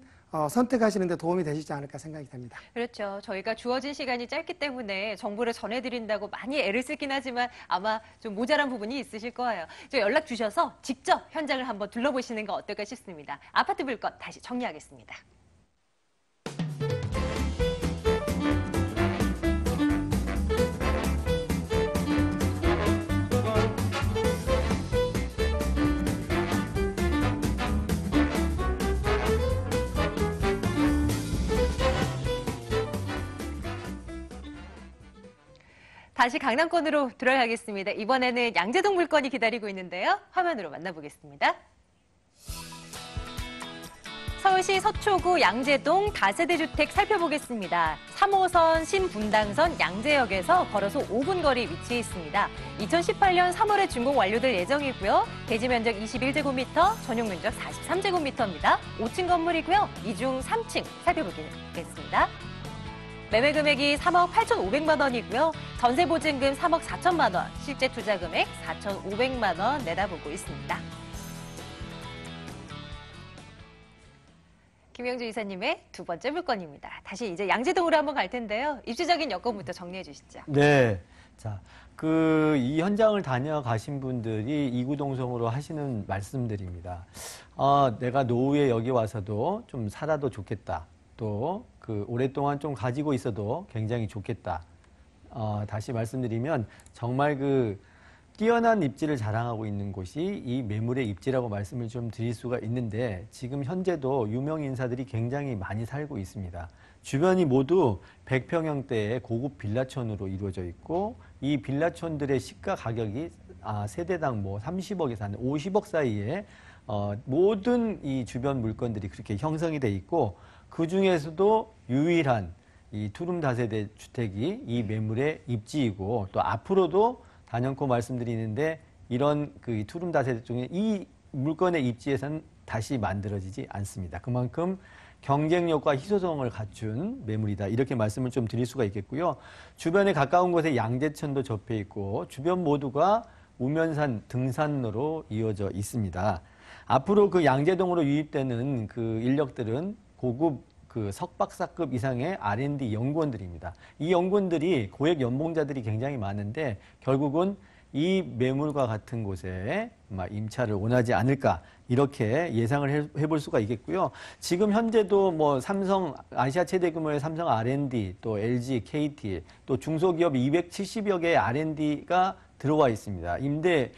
선택하시는 데 도움이 되시지 않을까 생각이 됩니다. 그렇죠. 저희가 주어진 시간이 짧기 때문에 정보를 전해드린다고 많이 애를 쓰긴 하지만 아마 좀 모자란 부분이 있으실 거예요. 저 연락 주셔서 직접 현장을 한번 둘러보시는 거 어떨까 싶습니다. 아파트 물건 다시 정리하겠습니다. 다시 강남권으로 들어가겠습니다. 이번에는 양재동 물건이 기다리고 있는데요. 화면으로 만나보겠습니다. 서울시 서초구 양재동 다세대 주택 살펴보겠습니다. 3호선 신분당선 양재역에서 걸어서 5분 거리 위치해 있습니다. 2018년 3월에 준공 완료될 예정이고요. 대지 면적 21제곱미터, 전용 면적 43제곱미터입니다. 5층 건물이고요. 이 중 3층 살펴보겠습니다. 매매 금액이 3억 8,500만 원이고요. 전세 보증금 3억 4천만 원, 실제 투자 금액 4,500만 원 내다보고 있습니다. 김영주 이사님의 두 번째 물건입니다. 다시 이제 양재동으로 한번 갈 텐데요. 입지적인 여건부터 정리해 주시죠. 네. 자, 이 현장을 다녀가신 분들이 이구동성으로 하시는 말씀들입니다. 내가 노후에 여기 와서도 좀 살아도 좋겠다. 또 오랫동안 좀 가지고 있어도 굉장히 좋겠다. 다시 말씀드리면 정말 뛰어난 입지를 자랑하고 있는 곳이 이 매물의 입지라고 말씀을 좀 드릴 수가 있는데 지금 현재도 유명 인사들이 굉장히 많이 살고 있습니다. 주변이 모두 100평형대의 고급 빌라촌으로 이루어져 있고 이 빌라촌들의 시가 가격이 세대당 30억에서 한 50억 사이에 모든 이 주변 물건들이 그렇게 형성이 돼 있고 그 중에서도 유일한 이 투룸 다세대 주택이 이 매물의 입지이고 또 앞으로도 단연코 말씀드리는데 이런 투룸 다세대 중에 이 물건의 입지에서는 다시 만들어지지 않습니다. 그만큼 경쟁력과 희소성을 갖춘 매물이다. 이렇게 말씀을 좀 드릴 수가 있겠고요. 주변에 가까운 곳에 양재천도 접해 있고 주변 모두가 우면산 등산로로 이어져 있습니다. 앞으로 양재동으로 유입되는 인력들은 고급 석박사급 이상의 R&D 연구원들입니다. 이 연구원들이 고액 연봉자들이 굉장히 많은데 결국은 이 매물과 같은 곳에 임차를 원하지 않을까 이렇게 예상을 해볼 수가 있겠고요. 지금 현재도 삼성 아시아 최대 규모의 삼성 R&D 또 LG, KT 또 중소기업 270여 개의 R&D가 들어와 있습니다. 임대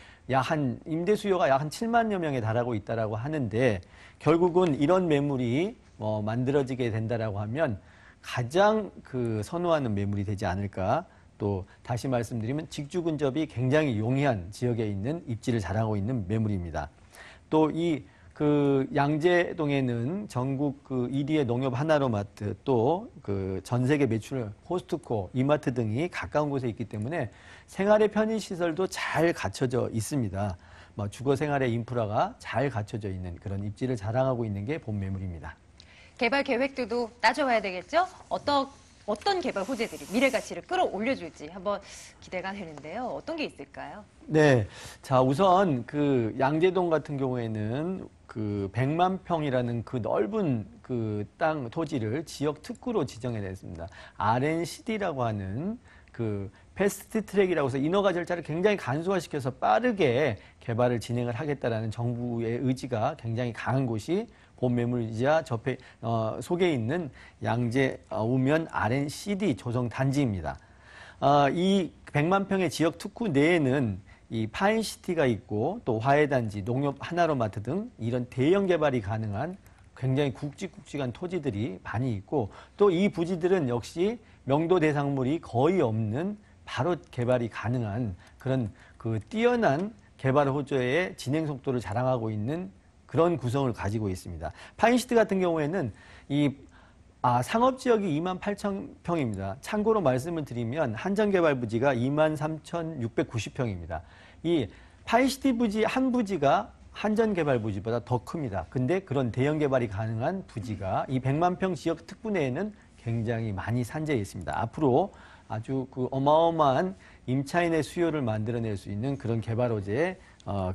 임대 수요가 약 한 7만여 명에 달하고 있다라고 하는데 결국은 이런 매물이 만들어지게 된다라고 하면 가장 선호하는 매물이 되지 않을까. 또 다시 말씀드리면 직주 근접이 굉장히 용이한 지역에 있는 입지를 자랑하고 있는 매물입니다. 또 양재동에는 전국 1위의 농협 하나로마트 또 전 세계 매출 코스트코, 이마트 등이 가까운 곳에 있기 때문에 생활의 편의시설도 잘 갖춰져 있습니다. 주거 생활의 인프라가 잘 갖춰져 있는 그런 입지를 자랑하고 있는 게 본 매물입니다. 개발 계획들도 따져봐야 되겠죠? 어떤 개발 호재들이 미래 가치를 끌어올려줄지 한번 기대가 되는데요. 어떤 게 있을까요? 네. 자, 우선 양재동 같은 경우에는 100만 평이라는 넓은 땅 토지를 지역 특구로 지정해냈습니다. RNCD라고 하는 패스트 트랙이라고 해서 인허가 절차를 굉장히 간소화시켜서 빠르게 개발을 진행을 하겠다라는 정부의 의지가 굉장히 강한 곳이 본 매물이자 속에 있는 양재 우면 RNCD 조성 단지입니다. 이 100만 평의 지역 특구 내에는 이 파인시티가 있고 또 화해단지, 농협 하나로마트 등 이런 대형 개발이 가능한 굉장히 굵직굵직한 토지들이 많이 있고 또 이 부지들은 역시 명도 대상물이 거의 없는 바로 개발이 가능한 그런 뛰어난 개발 호재의 진행 속도를 자랑하고 있는 그런 구성을 가지고 있습니다. 파인시티 같은 경우에는 상업지역이 28,000평입니다. 참고로 말씀을 드리면 한정개발 부지가 23,690평입니다. 이 파인시티 부지 한 부지가 한전개발 부지보다 더 큽니다. 근데 그런 대형 개발이 가능한 부지가 이 100만 평 지역 특구 내에는 굉장히 많이 산재해 있습니다. 앞으로 아주 어마어마한 임차인의 수요를 만들어낼 수 있는 그런 개발 호재의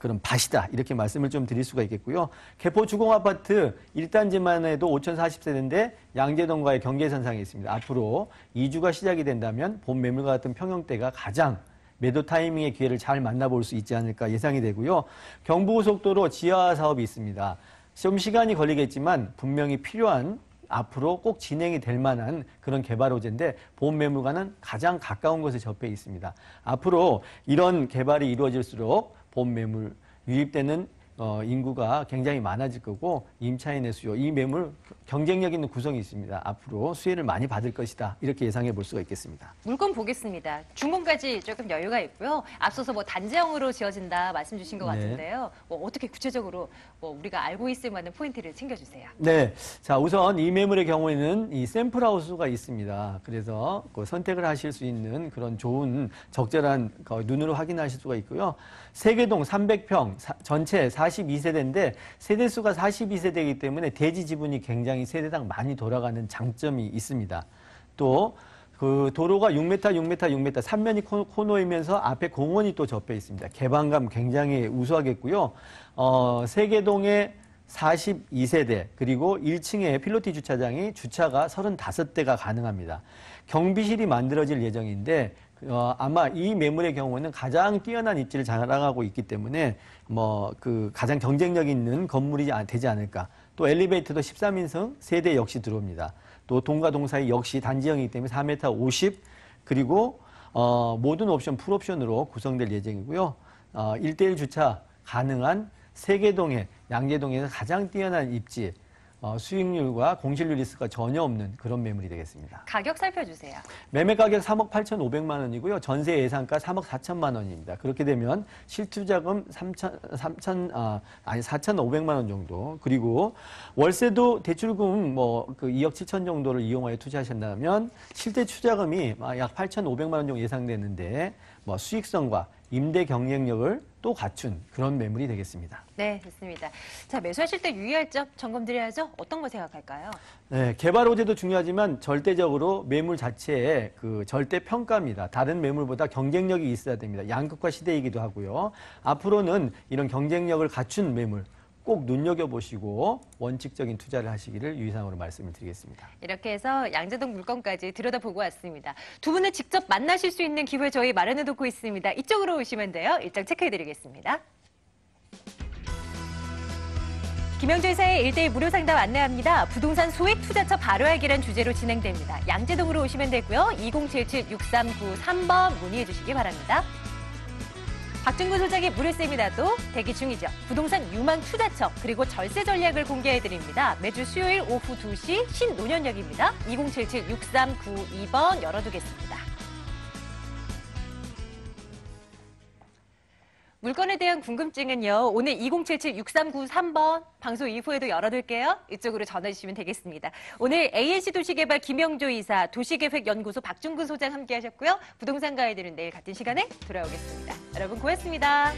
그런 밭이다. 이렇게 말씀을 좀 드릴 수가 있겠고요. 개포 주공아파트 1단지만 해도 5,040세대인데 양재동과의 경계선상에 있습니다. 앞으로 이주가 시작이 된다면 본 매물과 같은 평형대가 가장 매도 타이밍의 기회를 잘 만나볼 수 있지 않을까 예상이 되고요. 경부고속도로 지하 사업이 있습니다. 좀 시간이 걸리겠지만 분명히 필요한 앞으로 꼭 진행이 될 만한 그런 개발 호재인데 본 매물과는 가장 가까운 곳에 접해 있습니다. 앞으로 이런 개발이 이루어질수록 본 매물 유입되는 인구가 굉장히 많아질 거고 임차인의 수요, 이 매물 경쟁력 있는 구성이 있습니다. 앞으로 수혜를 많이 받을 것이다. 이렇게 예상해 볼 수가 있겠습니다. 물건 보겠습니다. 중공까지 조금 여유가 있고요. 앞서서 단지형으로 지어진다 말씀 주신 것 같은데요. 어떻게 구체적으로 우리가 알고 있을 만한 포인트를 챙겨주세요. 네. 자, 우선 이 매물의 경우에는 이 샘플하우스가 있습니다. 그래서 선택을 하실 수 있는 그런 좋은 적절한 눈으로 확인하실 수가 있고요. 세계동 300평 전체 42세대인데 세대수가 42세대이기 때문에 대지 지분이 굉장히 세대당 많이 돌아가는 장점이 있습니다. 또 도로가 6m, 6m, 6m, 3면이 코너이면서 앞에 공원이 또 접해 있습니다. 개방감 굉장히 우수하겠고요. 세계동에 42세대 그리고 1층에 필로티 주차장이 주차가 35대가 가능합니다. 경비실이 만들어질 예정인데 아마 이 매물의 경우는 가장 뛰어난 입지를 자랑하고 있기 때문에 가장 경쟁력 있는 건물이 되지 않을까. 또 엘리베이터도 13인승 세대 역시 들어옵니다. 또 동과 동 사이 역시 단지형이기 때문에 4m 50 그리고 모든 옵션 풀옵션으로 구성될 예정이고요. 1대1 주차 가능한 세계동에 양재동에서 가장 뛰어난 입지 수익률과 공실률 리스크가 전혀 없는 그런 매물이 되겠습니다. 가격 살펴주세요. 매매 가격 3억 8,500만 원이고요. 전세 예상가 3억 4천만 원입니다. 그렇게 되면 실투자금 4,500만 원 정도. 그리고 월세도 대출금 2억 7천 정도를 이용하여 투자하신다면 실제 투자금이 약 8,500만 원 정도 예상되는데 수익성과 임대 경쟁력을 또 갖춘 그런 매물이 되겠습니다. 네, 좋습니다. 자, 매수하실 때 유의할 점 점검 드려야죠. 어떤 거 생각할까요? 네, 개발 호재도 중요하지만 절대적으로 매물 자체의 절대 평가입니다. 다른 매물보다 경쟁력이 있어야 됩니다. 양극화 시대이기도 하고요. 앞으로는 이런 경쟁력을 갖춘 매물 꼭 눈여겨보시고 원칙적인 투자를 하시기를 유의사항으로 말씀을 드리겠습니다. 이렇게 해서 양재동 물건까지 들여다보고 왔습니다. 두 분을 직접 만나실 수 있는 기회 저희 마련해놓고 있습니다. 이쪽으로 오시면 돼요. 일정 체크해드리겠습니다. 김영주 이사의 1대1 무료 상담 안내합니다. 부동산 소액 투자처 바로알기란 주제로 진행됩니다. 양재동으로 오시면 되고요. 2077-6393번 문의해 주시기 바랍니다. 박준구 소장의 물회세미나도 대기 중이죠. 부동산 유망 투자처 그리고 절세 전략을 공개해드립니다. 매주 수요일 오후 2시 신논현역입니다. 2077-6392번 열어두겠습니다. 물건에 대한 궁금증은요. 오늘 2077-6393번 방송 이후에도 열어둘게요. 이쪽으로 전화 주시면 되겠습니다. 오늘 ANC 도시개발 김영조 이사, 도시계획연구소 박준구 소장 함께하셨고요. 부동산 가이드는 내일 같은 시간에 돌아오겠습니다. 여러분 고맙습니다.